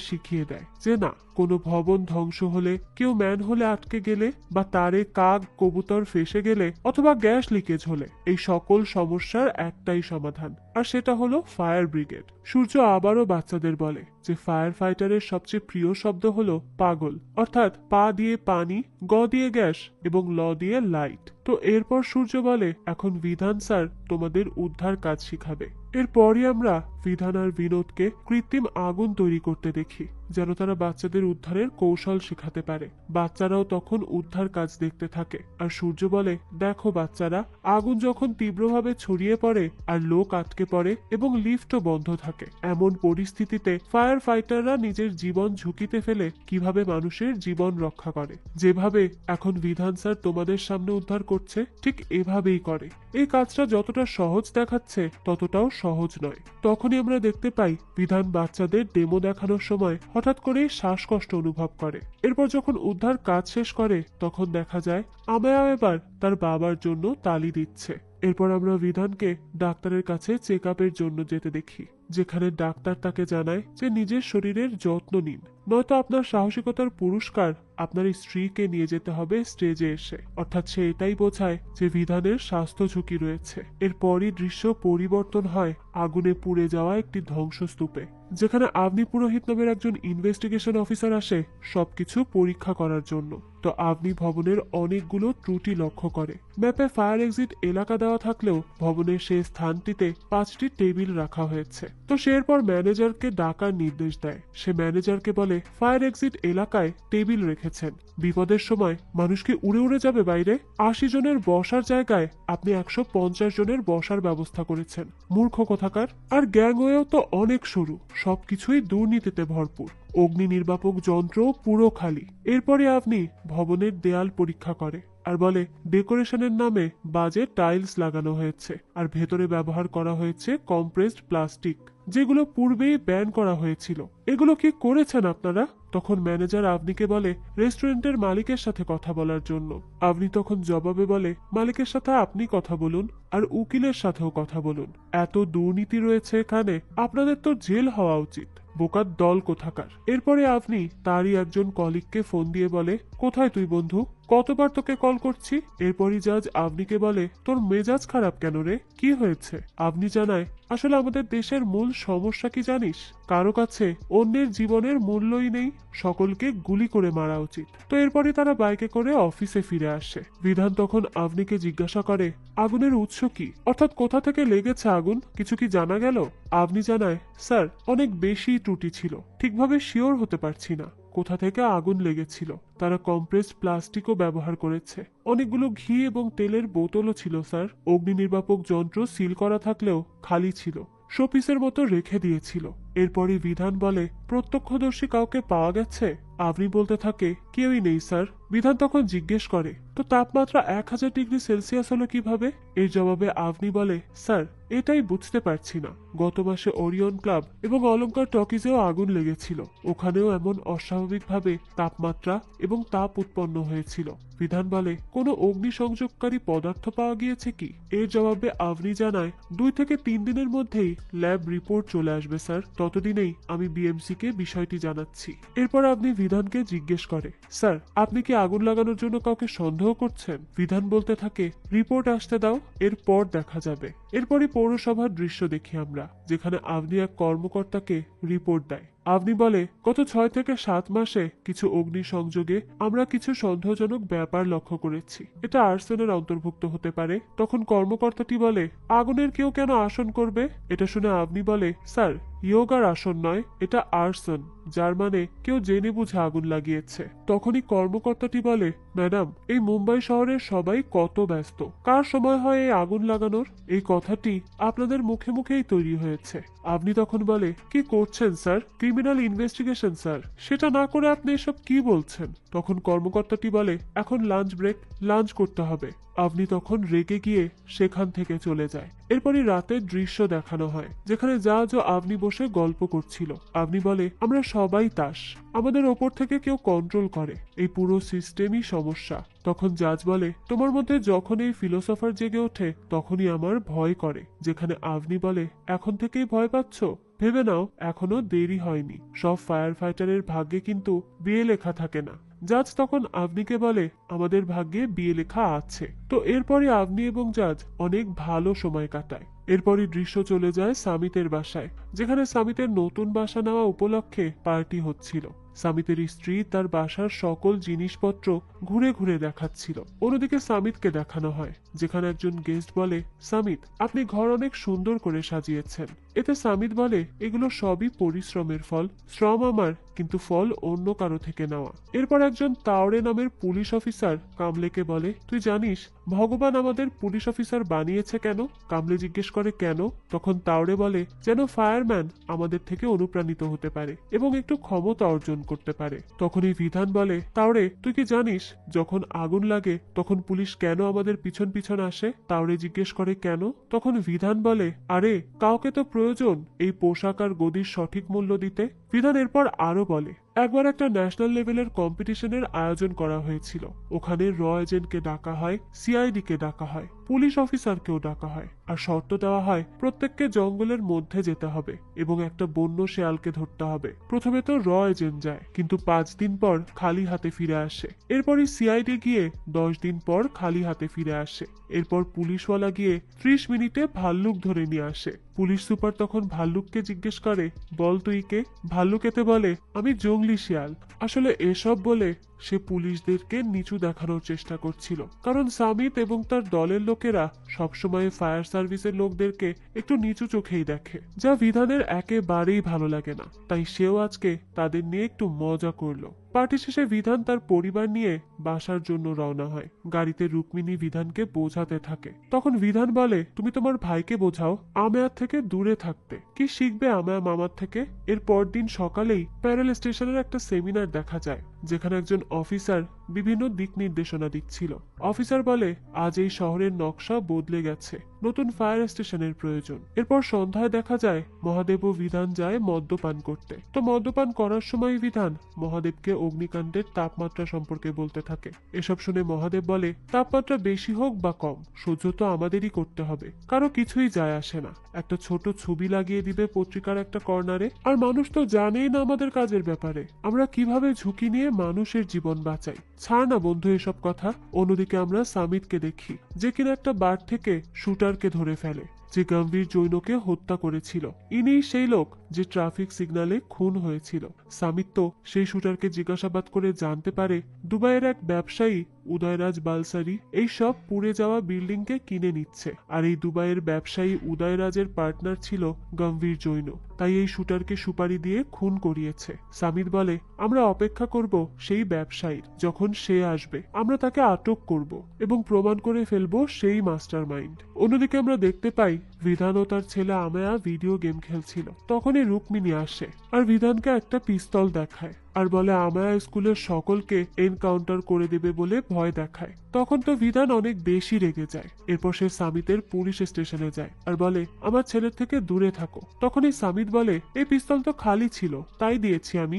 শিখিয়ে দেয় যে না, কোনো ভবন ধ্বংস হলে, কেউ ম্যান হলে আটকে গেলে, বা তারে কাক কবুতর ফেসে গেলে, অথবা গ্যাস লিকেজ হলে এই সকল সমস্যার একটাই সমাধান, আর সেটা হলো ফায়ার ব্রিগেড। সূর্য আবারও বাচ্চাদের বলে যে ফায়ার ফাইটারের সবচেয়ে প্রিয় শব্দ হলো পাগল, অর্থাৎ পা দিয়ে পানি, গ দিয়ে গ্যাস এবং ল দিয়ে লাইট। তো এরপর সূর্য বলে এখন বিধান স্যার তোমাদের উদ্ধার কাজ শিখাবে। এরপরই আমরা বিধান আর বিনোদকে কৃত্রিম আগুন তৈরি করতে দেখি, যেন তারা বাচ্চাদের উদ্ধারের কৌশল শেখাতে পারে। বাচ্চারাও তখন উদ্ধার কাজ দেখতে থাকে। আর সূর্য বলে দেখো বাচ্চারা, আগুন যখন তীব্রভাবে ছড়িয়ে পড়ে আর লোক আটকে পড়ে এবং লিফটও বন্ধ থাকে, এমন পরিস্থিতিতে ফায়ার ফাইটাররা নিজের জীবন ঝুঁকিতে ফেলে কিভাবে মানুষের জীবন রক্ষা করে। যেভাবে এখন বিধান স্যার তোমাদের সামনে উদ্ধার করছে ঠিক এভাবেই করে। এই কাজটা যতটা সহজ দেখাচ্ছে ততটাও সহজ নয়। তখনই আমরা দেখতে পাই বিধান বাচ্চাদের ডেমো দেখানোর সময় হঠাৎ করেই শ্বাসকষ্ট অনুভব করে। এরপর যখন উদ্ধার কাজ শেষ করে তখন দেখা যায় আমায়া এবার তার বাবার জন্য তালি দিচ্ছে। এরপর আমরা বিধানকে ডাক্তারের কাছে চেক আপের জন্য যেতে দেখি, যেখানে ডাক্তার তাকে জানায় যে নিজের শরীরের যত্ন নিন, নয়তো আপনার সাহসিকতার পুরস্কার আপনার স্ত্রীকে নিয়ে যেতে হবে স্টেজে এসে। অর্থাৎ সে এটাই বোঝায় যে বিধানের স্বাস্থ্য ঝুঁকি রয়েছে। এরপরই দৃশ্য পরিবর্তন হয় আগুনে পুড়ে যাওয়া একটি ধ্বংসস্তূপে, যেখানে আবনি পুরোহিত নামের একজন ইনভেস্টিগেশন অফিসার আসে সবকিছু পরীক্ষা করার জন্য। তো আবনি ভবনের অনেকগুলো ত্রুটি লক্ষ্য করে। ম্যাপে ফায়ার এক্সিট এলাকা দেওয়া থাকলেও ভবনের সেই স্থানটিতে 5টি টেবিল রাখা হয়েছে। তো সে এরপর ম্যানেজারকে ডাকার নির্দেশ দেয়। সে ম্যানেজারকে বলে ফায়ার এক্সিট এলাকায় টেবিল রেখেছেন, বিপদের সময় মানুষ কি উড়ে উড়ে যাবে বাইরে? 80 জনের বসার জায়গায় আপনি 150 জনের বসার ব্যবস্থা করেছেন, মূর্খ কোথাকার। আর গ্যাংওয়েও তো অনেক সরু, সবকিছুই দুর্নীতিতে ভরপুর, অগ্নি নির্বাপক যন্ত্র পুরো খালি। এরপরে আপনি ভবনের দেয়াল পরীক্ষা করে আর বলে ডেকোরেশনের নামে বাজে টাইলস লাগানো হয়েছে, আর ভেতরে ব্যবহার করা হয়েছে কম্প্রেসড প্লাস্টিক, যেগুলো পূর্বেই ব্যান করা হয়েছিল। এগুলো কি করেছেন আপনারা? তখন ম্যানেজার আবনিকে বলে রেস্টুরেন্টের মালিকের সাথে কথা বলার জন্য। আবনি তখন জবাবে বলে মালিকের সাথে আপনি কথা বলুন, আর উকিলের সাথেও কথা বলুন। এত দুর্নীতি রয়েছে এখানে, আপনাদের তো জেল হওয়া উচিত। বোকার দল কোথাকার। এরপরে আপনি তারই একজন কলিগকে ফোন দিয়ে বলে কোথায় তুই বন্ধু, কতবার তোকে কল করছি। এরপরই জাজ আবনিকে বলে তোর মেজাজ খারাপ কেন রে, কি হয়েছে? আবনি জানায় আসলে আমাদের দেশের মূল সমস্যা কি জানিস, কারো কাছে অন্যের জীবনের মূল্যই নেই, সকলকে গুলি করে মারা উচিত। তো এরপরে তারা বাইকে করে অফিসে ফিরে আসে। বিধান তখন আবনিকে জিজ্ঞাসা করে আগুনের উৎস কি, অর্থাৎ কোথা থেকে লেগেছে আগুন, কিছু কি জানা গেল? আবনি জানায় স্যার অনেক বেশি ত্রুটি ছিল, ঠিকভাবে শিওর হতে পারছি না কোথা থেকে আগুন লেগেছিল। তারা কম্প্রেসড প্লাস্টিকও ব্যবহার করেছে, অনেকগুলো ঘি এবং তেলের বোতলও ছিল স্যার। অগ্নি নির্বাপক যন্ত্র সিল করা থাকলেও খালি ছিল, শোপিসের মতো রেখে দিয়েছিল। এরপরই বিধান বলে প্রত্যক্ষদর্শী কাউকে পাওয়া গেছে? আবনি বলতে থাকে কেউই নেই স্যার। বিধান তখন জিজ্ঞেস করে তো তাপমাত্রা 1000 ডিগ্রি সেলসিয়াস হলো কিভাবে? এর জবাবে আবনি বলে স্যার এটাই বুঝতে পারছি না, গত মাসে ওরিয়ন ক্লাব এবং অলঙ্কার টকিজেও আগুন লেগেছিল, ওখানেও এমন অস্বাভাবিকভাবে তাপমাত্রা এবং তাপ উৎপন্ন হয়েছিল। বিধান বলে কোনো অগ্নিসংযোগকারী পদার্থ পাওয়া গিয়েছে কি? এর জবাবে আবনি জানায় 2 থেকে 3 দিনের মধ্যেই ল্যাব রিপোর্ট চলে আসবে স্যার, ততদিনেই আমি বিএমসি কে বিষয়টি জানাচ্ছি। এরপর আপনি বিধানকে জিজ্ঞেস করে স্যার আপনি কি আগুন লাগানোর জন্য কাউকে সন্দেহ করছেন? বিধান বলতে থাকে রিপোর্ট আসতে দাও, এরপর দেখা যাবে। এরপরই পৌরসভার দৃশ্য দেখি আমরা, যেখানে আপনি এক কর্মকর্তাকে রিপোর্ট দেয়। আপনি বলে গত 6 থেকে 7 মাসে কিছু অগ্নি সংযোগে আমরা কিছু সন্দেহজনক ব্যাপার লক্ষ্য করেছি, এটা আর্সেনের অন্তর্ভুক্ত হতে পারে। তখন কর্মকর্তাটি বলে আগুনের কেউ কেন আসন করবে? এটা শুনে আপনি বলে স্যার ইয়োগার আসন নয়, এটা আর্সন, যার মানে কেউ জেনে বুঝে আগুন লাগিয়েছে। তখনই কর্মকর্তাটি বলে ম্যাডাম এই মুম্বাই শহরের সবাই কত ব্যস্ত, কার সময় হয় এই আগুন লাগানোর? এই কথাটি আপনাদের মুখে মুখেই তৈরি হয়েছে। আপনি তখন বলে কি করছেন স্যার, ক্রিমিনাল ইনভেস্টিগেশন স্যার, সেটা না করে আপনি এসব কি বলছেন? তখন কর্মকর্তাটি বলে এখন লাঞ্চ ব্রেক, লাঞ্চ করতে হবে। আপনি তখন রেগে গিয়ে সেখান থেকে চলে যায়। এরপরই রাতের দৃশ্য দেখানো হয়, যেখানে জাজ ও আপনি বসে গল্প করছিল। আপনি বলে আমরা সবাই তাস, আমাদের ওপর থেকে কেউ কন্ট্রোল করে, এই পুরো সিস্টেমই সমস্যা। তখন জাজ বলে তোমার মধ্যে যখন এই ফিলোসফার জেগে ওঠে তখনই আমার ভয় করে। যেখানে আপনি বলে এখন থেকেই ভয় পাচ্ছ, ভেবে নাও এখনো দেরি হয়নি, সব ফায়ার ফাইটারের ভাগ্যে কিন্তু বিয়ে লেখা থাকে না। জাজ তখন আপনিকে বলে আমাদের ভাগ্যে বিয়ে লেখা আছে। তো এরপরে আপনি এবং জাজ অনেক ভালো সময় কাটায়। এরপরই দৃশ্য চলে যায় সামিতের বাসায়, যেখানে সামিতের নতুন বাসা নেওয়া উপলক্ষে পার্টি হচ্ছিল। সামিতের স্ত্রী তার বাসার সকল জিনিসপত্র ঘুরে ঘুরে দেখাচ্ছিল। অন্যদিকে সামিতকে দেখানো হয়, যেখানে একজন গেস্ট বলে সামিত আপনি ঘর অনেক সুন্দর করে সাজিয়েছেন। এতে সামিত বলে এগুলো সবই পরিশ্রমের ফল, শ্রম আমার, কিন্তু ফল অন্য কারো থেকে নেওয়া। এরপর একজন তাওরে নামের পুলিশ অফিসার কামলেকে বলে তুই জানিস ভগবান আমাদের পুলিশ অফিসার বানিয়েছে কেন? কামলে জিজ্ঞেস করে কেন? তখন তাওরে বলে যেন ফায়ারম্যান আমাদের থেকে অনুপ্রাণিত হতে পারে এবং একটু ক্ষমতা অর্জন করতে পারে। তখনই বিধান বলে তাওরে তুই কি জানিস যখন আগুন লাগে তখন পুলিশ কেন আমাদের পিছন পিছন আসে? তাওরে জিজ্ঞেস করে কেন? তখন বিধান বলে আরে কাউকে তো প্রয়োজন এই পোশাক আর গদির সঠিক মূল্য দিতে। বিধান এরপর আরো বলে একবার একটা ন্যাশনাল লেভেলের কম্পিটিশনের আয়োজন করা হয়েছিল, ওখানে র এজেন্টকে ডাকা হয়, সিআইডি কে ডাকা হয়, পুলিশ অফিসারকেও ডাকা হয়, আর শর্ত দেওয়া হয় প্রত্যেককে জঙ্গলের মধ্যে যেতে হবে এবং একটা বন্য শেয়ালকে ধরতে হবে। প্রথমে তো র এজেন্ট যায়, কিন্তু 5 দিন পর খালি হাতে ফিরে আসে। এরপরই সিআইডি গিয়ে 10 দিন পর খালি হাতে ফিরে আসে। এরপর পুলিশওয়ালা গিয়ে 30 মিনিটে ভাল্লুক ধরে নিয়ে আসে। পুলিশ সুপার তখন ভাল্লুককে জিজ্ঞেস করে বল তুই কে? ভাল্লুক এতে বলে আমি জঙ্গলি শিয়াল। আসলে এসব বলে সে পুলিশদেরকে নিচু দেখানোর চেষ্টা করছিল, কারণ সামিত এবং তার দলের লোকেরা সবসময় ফায়ার সার্ভিসের লোকদেরকে একটু নিচু চোখেই দেখে, যা বিধানের একেবারেই ভালো লাগে না। তাই সেও আজকে তাদের নিয়ে একটু মজা করলো। পার্টি শেষে বিধান তার পরিবার নিয়ে বাসার জন্য রওনা হয়। গাড়িতে রুক্মিণী বিধানকে বোঝাতে থাকে। তখন বিধান বলে তুমি তোমার ভাইকে বোঝাও আমেয়ার থেকে দূরে থাকতে, কি শিখবে আমেয়া মামার থেকে। এর পরদিন সকালেই প্যারেল স্টেশনের একটা সেমিনার দেখা যায়, যেখানে একজন অফিসার বিভিন্ন দিক নির্দেশনা দিচ্ছিল। অফিসার বলে, আজ এই শহরের নকশা বদলে গেছে, নতুন ফায়ার স্টেশনের প্রয়োজন। এরপর সন্ধ্যায় দেখা যায় মহাদেব ও বিধান যায় মদ্যপান করতে। তো মদ্যপান করার সময় বিধান মহাদেবকে অগ্নিকাণ্ডের তাপমাত্রা সম্পর্কে বলতে থাকে। এসব শুনে মহাদেব বলে, তাপমাত্রা বেশি হোক বা কম, সহ্য তো আমাদেরই করতে হবে, কারো কিছুই যায় আসে না। একটা ছোট ছবি লাগিয়ে দিবে পত্রিকার একটা কর্নারে, আর মানুষ তো জানেই না আমাদের কাজের ব্যাপারে, আমরা কিভাবে ঝুঁকি নিয়ে মানুষের জীবন বাঁচাই। ছাড় না বন্ধু এসব কথা। অন্যদিকে আমরা সামিতকে দেখি, যে কিনা একটা বার থেকে শুটারকে ধরে ফেলে, যে গম্ভীর জৈনকে হত্যা করেছিল। ইনি সেই লোক যে ট্রাফিক সিগন্যালে খুন হয়েছিল। সামিত তো সেই শুটারকে জিজ্ঞাসাবাদ করে জানতে পারে দুবাইয়ের এক ব্যবসায়ী উদয়রাজ বালসারি এই সব পুড়ে যাওয়া বিল্ডিংকে কিনে নিচ্ছে, আর এই দুবাইয়ের ব্যবসায়ী উদয়রাজের পার্টনার ছিল গম্ভীর জৈন, তাই এই শুটারকে সুপারি দিয়ে খুন করিয়েছে। সামিত বলে, আমরা অপেক্ষা করব সেই ব্যবসায়ীর, যখন সে আসবে আমরা তাকে আটক করব এবং প্রমাণ করে ফেলবো সেই মাস্টার মাইন্ড। অন্যদিকে আমরা দেখতে পাই বিধান ও তার ছেলে আমেয়া ভিডিও গেম খেলছিল। তখনই রুক্মিণী আসে আর বিধানকে একটা পিস্তল দেখায় আর বলে আমায়া স্কুলের সকলকে এনকাউন্টার করে দেবে বলে ভয় দেখায়। তখন তো বিধান অনেক বেশি রেগে যায়। এরপর সে সামিতের পুলিশ স্টেশনে যায় আর বলে, আমার ছেলের থেকে দূরে থাকো। তখন এই সামিত বলে, এই পিস্তল তো খালি ছিল, তাই দিয়েছি আমি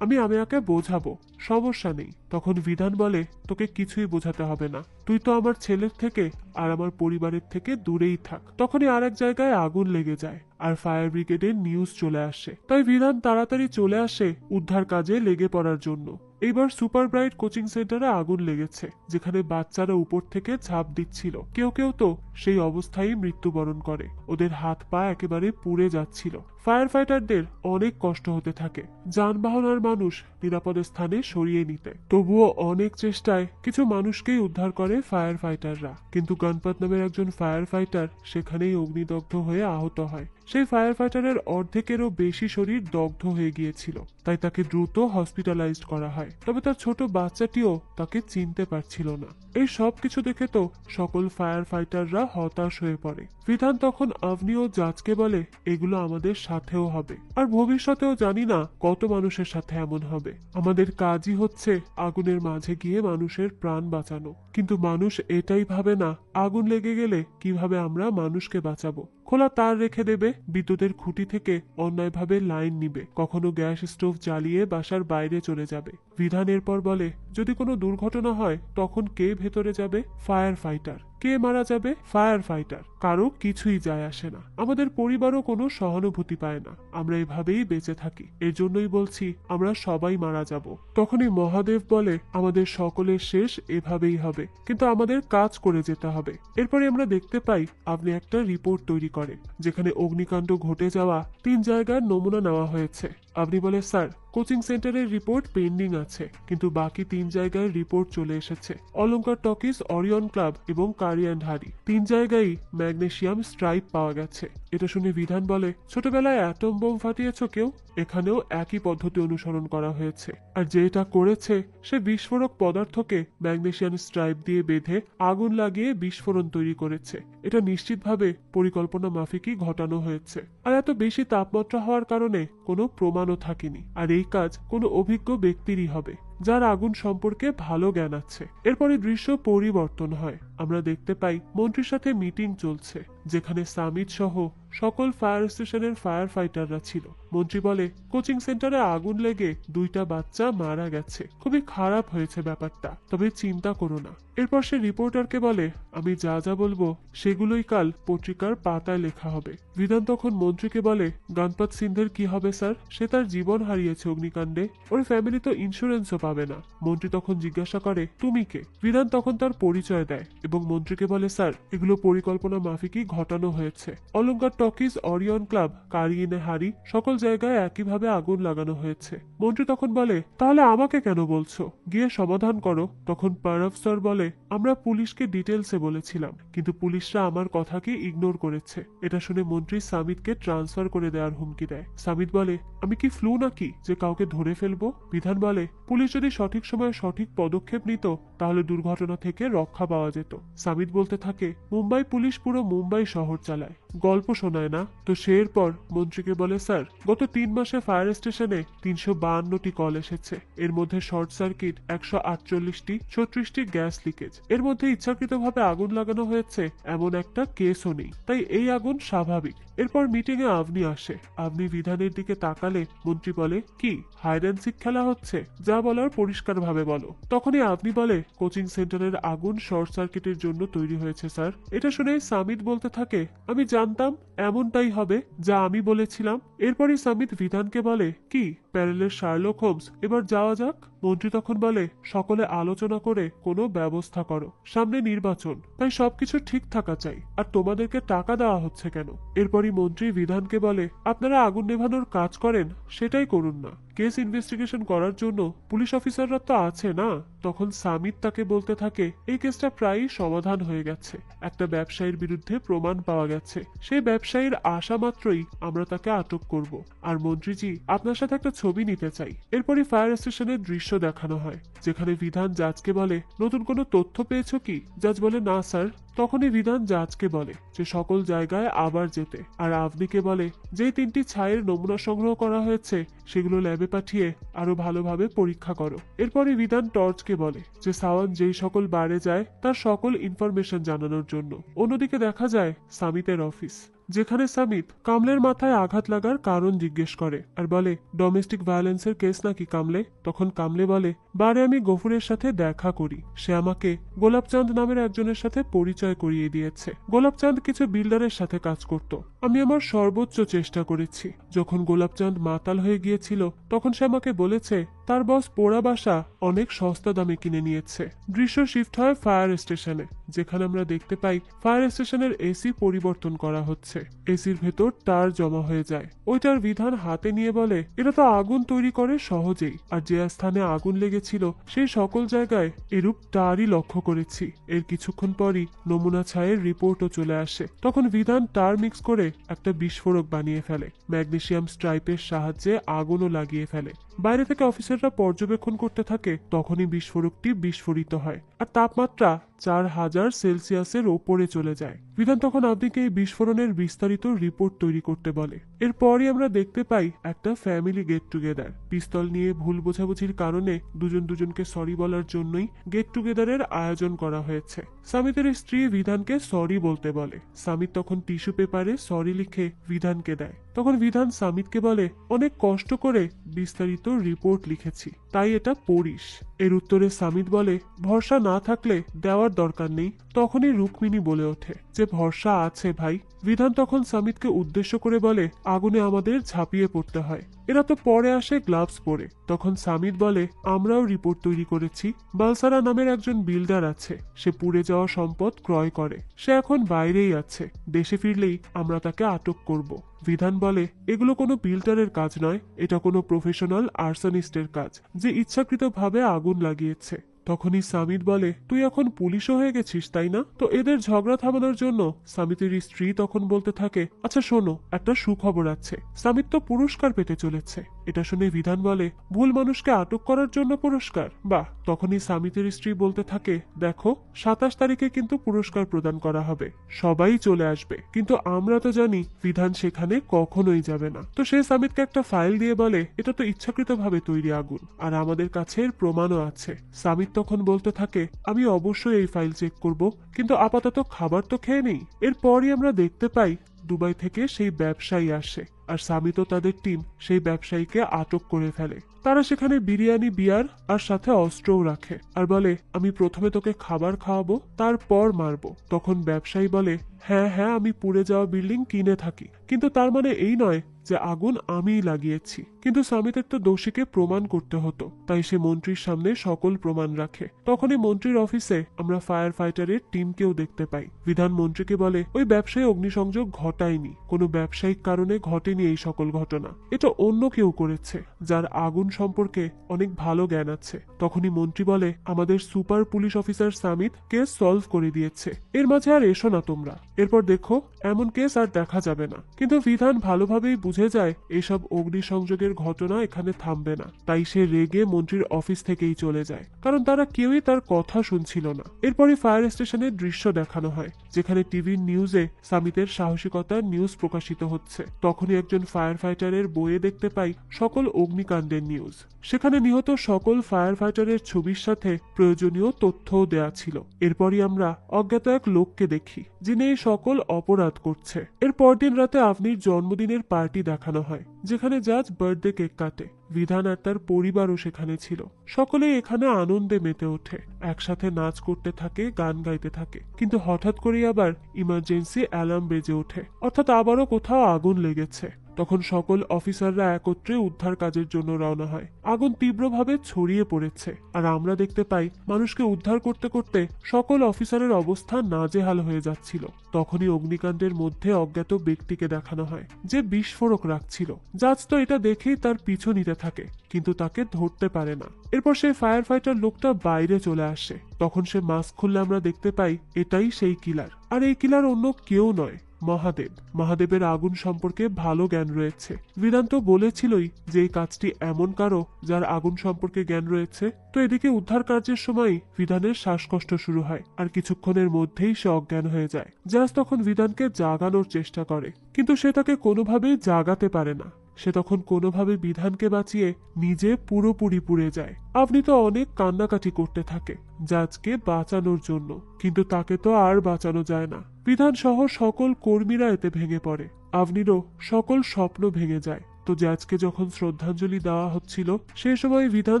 আমেয়াকে বোঝাবো, সমস্যা নেই। তখন বিধান বলে, তোকে কিছুই বোঝাতে হবে না, তুই তো আমার ছেলের থেকে আর আমার পরিবারের থেকে দূরেই থাক। তখনই আর এক জায়গায় আগুন লেগে যায় আর ফায়ার ব্রিগেডের নিউজ চলে আসে। তাই বিধান তাড়াতাড়ি চলে আসে উদ্ধার কাজে লেগে পড়ার জন্য। এইবার সুপার ব্রাইট কোচিং সেন্টারে আগুন লেগেছে, যেখানে বাচ্চারা উপর থেকে ঝাঁপ দিচ্ছিল। কেউ কেউ তো সেই অবস্থায় মৃত্যুবরণ করে, ওদের হাত পা একেবারে পুড়ে যাচ্ছিল। ফায়ার ফাইটারদের অনেক কষ্ট হতে থাকে যানবাহন আর মানুষ নিরাপদ স্থানে সরিয়ে নিতে। তবুও অনেক চেষ্টায় কিছু মানুষকেই উদ্ধার করে ফায়ার ফাইটাররা, কিন্তু গণপত নামের একজন ফায়ার ফাইটার সেখানেই অগ্নিদগ্ধ হয়ে আহত হয়। সেই ফায়ার ফাইটারের অর্ধেকেরও বেশি শরীর দগ্ধ হয়ে গিয়েছিল, তাই তাকে দ্রুত হসপিটালাইজড করা হয়। তবে তার ছোট বাচ্চাটিও তাকে চিনতে পারছিল না। এই সব কিছু দেখে তো সকল ফায়ার ফাইটাররা হতাশ হয়ে পড়ে। বিধান তখন আভনি ও জাজকে বলে, এগুলো আমাদের সাথেও হবে, আর ভবিষ্যতেও জানি না কত মানুষের সাথে এমন হবে। আমাদের কাজই হচ্ছে আগুনের মাঝে গিয়ে মানুষের প্রাণ বাঁচানো, কিন্তু মানুষ এটাই ভাবে না আগুন লেগে গেলে কিভাবে আমরা মানুষকে বাঁচাবো। খোলা তার রেখে দেবে, বিদ্যুতের খুঁটি থেকে অন্যায়ভাবে লাইন নিবে, কখনো গ্যাস স্টোভ জ্বালিয়ে বাসার বাইরে চলে যাবে। বিধান এরপর বলে, যদি কোনো দুর্ঘটনা হয় তখন কে ভেতরে যাবে? Fire fighter. কে মারা যাবে? Fire fighter. কারো কিছুই যায় আসে না, আমাদের পরিবারও কোনো সহানুভূতি পায় না, আমরা এভাবেই বেঁচে থাকি। এর জন্যই বলছি আমরা সবাই মারা যাব। তখনই মহাদেব বলে, আমাদের সকলের শেষ এভাবেই হবে, কিন্তু আমাদের কাজ করে যেতে হবে। এরপরে আমরা দেখতে পাই আপনি একটা রিপোর্ট তৈরি করে, যেখানে অগ্নিকাণ্ড ঘটে যাওয়া 3 জায়গার নমুনা নেওয়া হয়েছে। আপনি বলে, স্যার কোচিং সেন্টারের রিপোর্ট পেন্ডিং আছে, কিন্তু বাকি 3 জায়গায় রিপোর্ট চলে এসেছে। অলঙ্কার টকিজ, অরিয়ন ক্লাব এবং কারি অ্যান্ড হারি 3 জায়গায় ম্যাগনেসিয়াম স্ট্রাইপ পাওয়া গেছে। এটা শুনে বিধান বলে, ছোটবেলায় অ্যাটম বোম ফাটিয়েছ কেউ? এখানেও একই পদ্ধতি অনুসরণ করা হয়েছে, আর যেটা করেছে সে বিস্ফোরক পদার্থকে ম্যাগনেসিয়াম স্ট্রাইপ দিয়ে বেঁধে আগুন লাগিয়ে বিস্ফোরণ তৈরি করেছে। এটা নিশ্চিতভাবে পরিকল্পনা মাফিকই ঘটানো হয়েছে, আর এত বেশি তাপমাত্রা হওয়ার কারণে কোনো প্রমাণও থাকেনি। আর এই কাজ কোনো অভিজ্ঞ ব্যক্তিরই হবে, যার আগুন সম্পর্কে ভালো জ্ঞান আছে। এরপরে দৃশ্য পরিবর্তন হয়, আমরা দেখতে পাই মন্ত্রীর সাথে মিটিং চলছে, যেখানে সামিত সহ সকল ফায়ার স্টেশনের ফায়ার ফাইটাররা ছিল। মন্ত্রী বলে, কোচিং সেন্টারে আগুন লেগে 2টা বাচ্চা মারা গেছে, খুবই খারাপ হয়েছে ব্যাপারটা, তবে চিন্তা করো না। এরপর সে রিপোর্টারকে বলে, আমি যা যা বলবো সেগুলোই কাল পত্রিকার পাতায় লেখা হবে। বিধান তখন মন্ত্রীকে বলে, গণপত সিন্ধের কি হবে স্যার? সে তার জীবন হারিয়েছে অগ্নিকাণ্ডে, ওর ফ্যামিলি তো ইন্স্যুরেন্সও পাবে না। মন্ত্রী তখন জিজ্ঞাসা করে, তুমি কে? বিধান তখন তার পরিচয় দেয় এবং মন্ত্রীকে বলে, স্যার এগুলো পরিকল্পনা মাফিকই ঘটানো হয়েছে। Alankar Talkies, Orion Club, Curry and Hurry সকল জায়গায় একইভাবে আগুন লাগানো হয়েছে। মন্ত্রী তখন বলে, তাহলে আমাকে কেন বলছো? গিয়ে সমাধান করো। তখন পারভ স্যার বলে, আমরা পুলিশকে ডিটেলসে বলেছিলাম, কিন্তু পুলিশরা আমার কথাকে ইগনোর করেছে। এটা শুনে মন্ত্রী সামিতকে ট্রান্সফার করে দেওয়ার হুমকি দেয়। সামিত বলে, আমি কি ফ্লু নাকি যে কাউকে ধরে ফেলবো? বিধান বলে, পুলিশ যদি সঠিক সময়ে সঠিক পদক্ষেপ নিত তাহলে দুর্ঘটনা থেকে রক্ষা পাওয়া যেত। সামিত বলতে থাকে, মুম্বাই পুলিশ পুরো মুম্বাই শহর চালায়, গল্প শোনায় না। তো সে এরপর মন্ত্রীকে বলে, স্যার গত 3 মাসে ফায়ার স্টেশনে 352টি কল এসেছে। এর মধ্যে শর্ট সার্কিট 148টি, 36টি গ্যাস লিকেজ। এর মধ্যে ইচ্ছাকৃতভাবে আগুন লাগানো হয়েছে এমন একটা কেসও নেই, তাই এই আগুন স্বাভাবিক। এরপর মিটিং এ আবনি আসে। আবনি বিধানের দিকে তাকালে মন্ত্রী বলে, কি হাইড অ্যান্ড সিক খেলা হচ্ছে? যা বলার পরিষ্কার ভাবে বলো। তখনই আবনি বলে, কোচিং সেন্টারের আগুন শর্ট সার্কিটের জন্য তৈরি হয়েছে স্যার। এটা শুনে সামিত বলতে থাকে, আমি জানতাম এমনটাই হবে, যা আমি বলেছিলাম। এরপরই সামিত বিধানকে বলে, কি প্যারেলের শার্লক হোমস, এবার যাওয়া যাক। মন্ত্রী তখন বলে, সকলে আলোচনা করে কোনো ব্যবস্থা করো, সামনে নির্বাচন, তাই সবকিছু ঠিক থাকা চাই। আর তোমাদেরকে টাকা দেওয়া হচ্ছে কেন? এরপরই মন্ত্রী বিধানকে বলে, আপনারা আগুন নেভানোর কাজ করেন, সেটাই করুন না। কেস ইনভেস্টিগেশন করার জন্য পুলিশ অফিসাররা তো আছে না। তখন সামিত তাকে বলতে থাকে, এই কেসটা প্রায়ই সমাধান হয়ে গেছে। একটা ব্যবসায়ীর বিরুদ্ধে প্রমাণ পাওয়া গেছে। সেই ব্যবসায়ীর আশা মাত্রই আমরা তাকে আটক করব। আর মন্ত্রীজি, আপনার সাথে একটা ছবি নিতে চাই। এরপরই ফায়ার স্টেশনের দৃশ্য দেখানো হয়, যেখানে বিধান জাজকে বলে, নতুন কোনো তথ্য পেয়েছো কি? জাজ বলে, না স্যার। তখনই বিধান জাজকে বলে যে সকল জায়গায় আবার যেতে, আর আবনিকে বলে যে 3টি ছাইয়ের নমুনা সংগ্রহ করা হয়েছে সেগুলো ল্যাবে পাঠিয়ে আরো ভালোভাবে পরীক্ষা করো। এরপরই বিধান টর্চকে বলে যে সাওয়ান যেই সকল বারে যায় তার সকল ইনফরমেশন জানানোর জন্য। অন্যদিকে দেখা যায় সামিতের অফিস, যেখানে সামিত কামলের মাথায় আঘাত লাগার কারণ জিজ্ঞেস করে আর বলে, ডোমেস্টিক ভায়োলেন্সের কেস নাকি কামলে? তখন কামলে বলে, বারে আমি গফুরের সাথে দেখা করি। সে আমাকে গোলাপচাঁদ নামের একজনের সাথে পরিচয় করিয়ে দিয়েছে। গোলাপচাঁদ কিছু বিল্ডারের সাথে কাজ করত। আমি আমার সর্বোচ্চ চেষ্টা করেছি। যখন গোলাপচাঁদ মাতাল হয়ে গিয়েছিল তখন সে আমাকে বলেছে তার বস পোড়া বাসা অনেক সস্তা দামে কিনে নিয়েছে। দৃশ্য শিফট হয় ফায়ার স্টেশনে, যেখানে আমরা দেখতে পাই ফায়ার স্টেশনের এসি পরিবর্তন করা হচ্ছে। এসির ভেতর তার জমা হয়ে যায়। ওইটার বিধান হাতে নিয়ে বলে, এটা তো আগুন তৈরি করে সহজেই, আর যে স্থানে আগুন লেগেছিল সেই সকল জায়গায় এরূপ তারই লক্ষ্য করেছি। এর কিছুক্ষণ পরই নমুনা ছায়ের রিপোর্টও চলে আসে। তখন বিধান তার মিক্স করে একটা বিস্ফোরক বানিয়ে ফেলে। ম্যাগনেসিয়াম স্ট্রাইপের সাহায্যে আগুনও লাগিয়ে ফেলে। বাইরে থেকে অফিসাররা পর্যবেক্ষণ করতে থাকে। তখনই বিস্ফোরকটি বিস্ফোরিত হয় আর তাপমাত্রা 4000 সেলসিয়াসের ওপরে চলে যায়। বিধান তখন আপনিকে এই বিস্ফোরণের বিস্তারিত রিপোর্ট তৈরি করতে বলে। এরপরই আমরা দেখতে পাই একটা ফ্যামিলি গেট টুগেদার। পিস্তল নিয়ে ভুল বোঝাবুঝির কারণে দুজন দুজনকে সরি বলার জন্যই গেট টুগেদারের আয়োজন করা হয়েছে। সামিতের স্ত্রী বিধানকে সরি বলতে বলে। সামিত তখন টিস্যু পেপারে সরি লিখে বিধানকে দেয়। তখন বিধান সামিতকে বলে, অনেক কষ্ট করে বিস্তারিত রিপোর্ট লিখেছি, তাই এটা পড়িস। এর উত্তরে সামিত বলে, ভরসা না থাকলে দেওয়ার দরকার নেই। তখনই রুক্মিণী বলে ওঠে যে ভরসা আছে ভাই। বিধান তখন সামিতকে উদ্দেশ্য করে বলে, আগুনে আমাদের ঝাঁপিয়ে পড়তে হয়, এরা তো পরে আসে গ্লাভস পরে। তখন সামিত বলে, আমরাও রিপোর্ট তৈরি করেছি। বালসারা নামের একজন বিল্ডার আছে, সে পুড়ে যাওয়া সম্পদ ক্রয় করে। সে এখন বাইরেই আছে, দেশে ফিরলেই আমরা তাকে আটক করব। বিধান বলে, এগুলো কোনো বিল্ডারের কাজ নয়, এটা কোনো প্রফেশনাল আর্সনিস্টের কাজ, যে ইচ্ছাকৃতভাবে আগুন লাগিয়েছে। তখনই সামিত বলে, তুই এখন পুলিশও হয়ে গেছিস তাই না? তো এদের ঝগড়া থামানোর জন্য সামিতের স্ত্রী তখন বলতে থাকে, আচ্ছা শোনো, একটা সুখবর আছে, সামিত তো পুরস্কার পেতে চলেছে। এটা শুনে বিধান বলে, ভুল মানুষকে আটক করার জন্য পুরস্কার? বাহ। তখনই সামিতের স্ত্রী বলতে থাকে, দেখো 27 তারিখে কিন্তু পুরস্কার প্রদান করা হবে, সবাই চলে আসবে, কিন্তু আমরা তো জানি বিধান সেখানে কখনোই যাবে না। তো সে সামিতকে একটা ফাইল দিয়ে বলে, এটা তো ইচ্ছাকৃতভাবে তৈরি আগুন, আর আমাদের কাছে এর প্রমাণও আছে। সামিত তখন বলতে থাকে, আমি অবশ্যই এই ফাইল চেক করব, কিন্তু আপাতত খাবার তো খেয়ে নেই। এরপরই আমরা দেখতে পাই দুবাই থেকে সেই ব্যবসায়ী আসে, আর সামিত ও তাদের টিম সেই ব্যবসায়ীকে আটক করে ফেলে। তারা সেখানে বিরিয়ানি, বিয়ার আর সাথে অস্ত্রও রাখে, আর বলে, আমি প্রথমে তোকে খাবার খাওয়াবো, তারপর মারবো। তখন ব্যবসায়ী বলে, হ্যাঁ হ্যাঁ, আমি পুড়ে যাওয়া বিল্ডিং কিনে থাকি, কিন্তু তার মানে এই নয় যে আগুন আমিই লাগিয়েছি। কিন্তু সামিতের তো দোষীকে প্রমাণ করতে হতো, তাই সে মন্ত্রীর সামনে সকল প্রমাণ রাখে। তখনই মন্ত্রীর অফিসে আমরা ফায়ার ফাইটারের টিমকেও দেখতে পাই। বিধান মন্ত্রীকে বলে, ওই ব্যবসায়ী অগ্নিসংযোগ ঘটায়নি, কোনো ব্যবসায়িক কারণে ঘটে ঘটেনি এই সকল ঘটনা, এটা অন্য কেউ করেছে যার আগুন সম্পর্কে অনেক ভালো জ্ঞান আছে। তখনই মন্ত্রী বলে, আমাদের সুপার পুলিশ অফিসার সামিত কেস সলভ করে দিয়েছে, এর মাঝে আর এসো না তোমরা, এরপর দেখো এমন কেস আর দেখা যাবে না। কিন্তু বিধান ভালোভাবেই বুঝে যায় এসব অগ্নিসংযোগের ঘটনা এখানে থামবে না, তাই সে রেগে মন্ত্রীর অফিস থেকেই চলে যায়, কারণ তারা কেউই তার কথা শুনছিল না। এরপরই ফায়ার স্টেশনের দৃশ্য দেখানো হয়, যেখানে টিভির নিউজে সামিতের সাহসিকতার নিউজ প্রকাশিত হচ্ছে। তখনই একজন ফায়ার ফাইটারের বইয়ে দেখতে পাই সকল অগ্নিকাণ্ডের নিউজ। সেখানে নিহত সকল ফায়ার ফাইটারের ছবির সাথে প্রয়োজনীয় তথ্যও দেয়া ছিল। এরপরই আমরা অজ্ঞাত এক লোককে দেখি, যিনি এই সকল অপরাধ করছে। এর পরদিন রাতে আভনির জন্মদিনের পার্টি দেখানো হয়, যেখানে জাজ বার্থডে কেক কাটে। বিধান আর তার পরিবারও সেখানে ছিল। সকলে এখানে আনন্দে মেতে ওঠে, একসাথে নাচ করতে থাকে, গান গাইতে থাকে। কিন্তু হঠাৎ করেই আবার ইমার্জেন্সি অ্যালার্ম বেজে ওঠে, অর্থাৎ আবারও কোথাও আগুন লেগেছে। তখন সকল অফিসাররা একত্রে উদ্ধার কাজের জন্য রওনা হয়। আগুন তীব্রভাবে ছড়িয়ে পড়েছে, আর আমরা দেখতে পাই মানুষকে উদ্ধার করতে করতে সকল অফিসারের অবস্থা নাজেহাল হয়ে যাচ্ছিল। তখনই অগ্নিকাণ্ডের মধ্যে অজ্ঞাত ব্যক্তিকে দেখানো হয়, যে বিস্ফোরক রাখছিল। জাজ তো এটা দেখেই তার পিছু নিতে থাকে, কিন্তু তাকে ধরতে পারে না। এরপর সেই ফায়ার ফাইটার লোকটা বাইরে চলে আসে। তখন সে মাস্ক খুললে আমরা দেখতে পাই এটাই সেই কিলার, আর এই কিলার অন্য কেউ নয়, মহাদেব। মহাদেবের আগুন সম্পর্কে ভালো জ্ঞান রয়েছে। বেদান্ত বলেছিলই যে এই কাজটি এমন কারো যার আগুন সম্পর্কে জ্ঞান রয়েছে। তো এদিকে উদ্ধার কার্যের সময় বিধানের শ্বাসকষ্ট শুরু হয়, আর কিছুক্ষণের মধ্যেই সে অজ্ঞান হয়ে যায়। জাজ তখন বিধানকে জাগানোর চেষ্টা করে, কিন্তু সে তাকে কোনোভাবেই জাগাতে পারে না। সে তখন কোনোভাবে বিধানকে বাঁচিয়ে নিজে পুরোপুরি পুড়ে যায়। আপনি তো অনেক কান্নাকাটি করতে থাকে জাজকে বাঁচানোর জন্য, কিন্তু তাকে তো আর বাঁচানো যায় না। বিধান সহ সকল কর্মীরা এতে ভেঙে পড়ে। আভনিরও সকল স্বপ্ন ভেঙে যায়। তো জাজকে যখন শ্রদ্ধাঞ্জলি দেওয়া হচ্ছিল, সেই সময় বিধান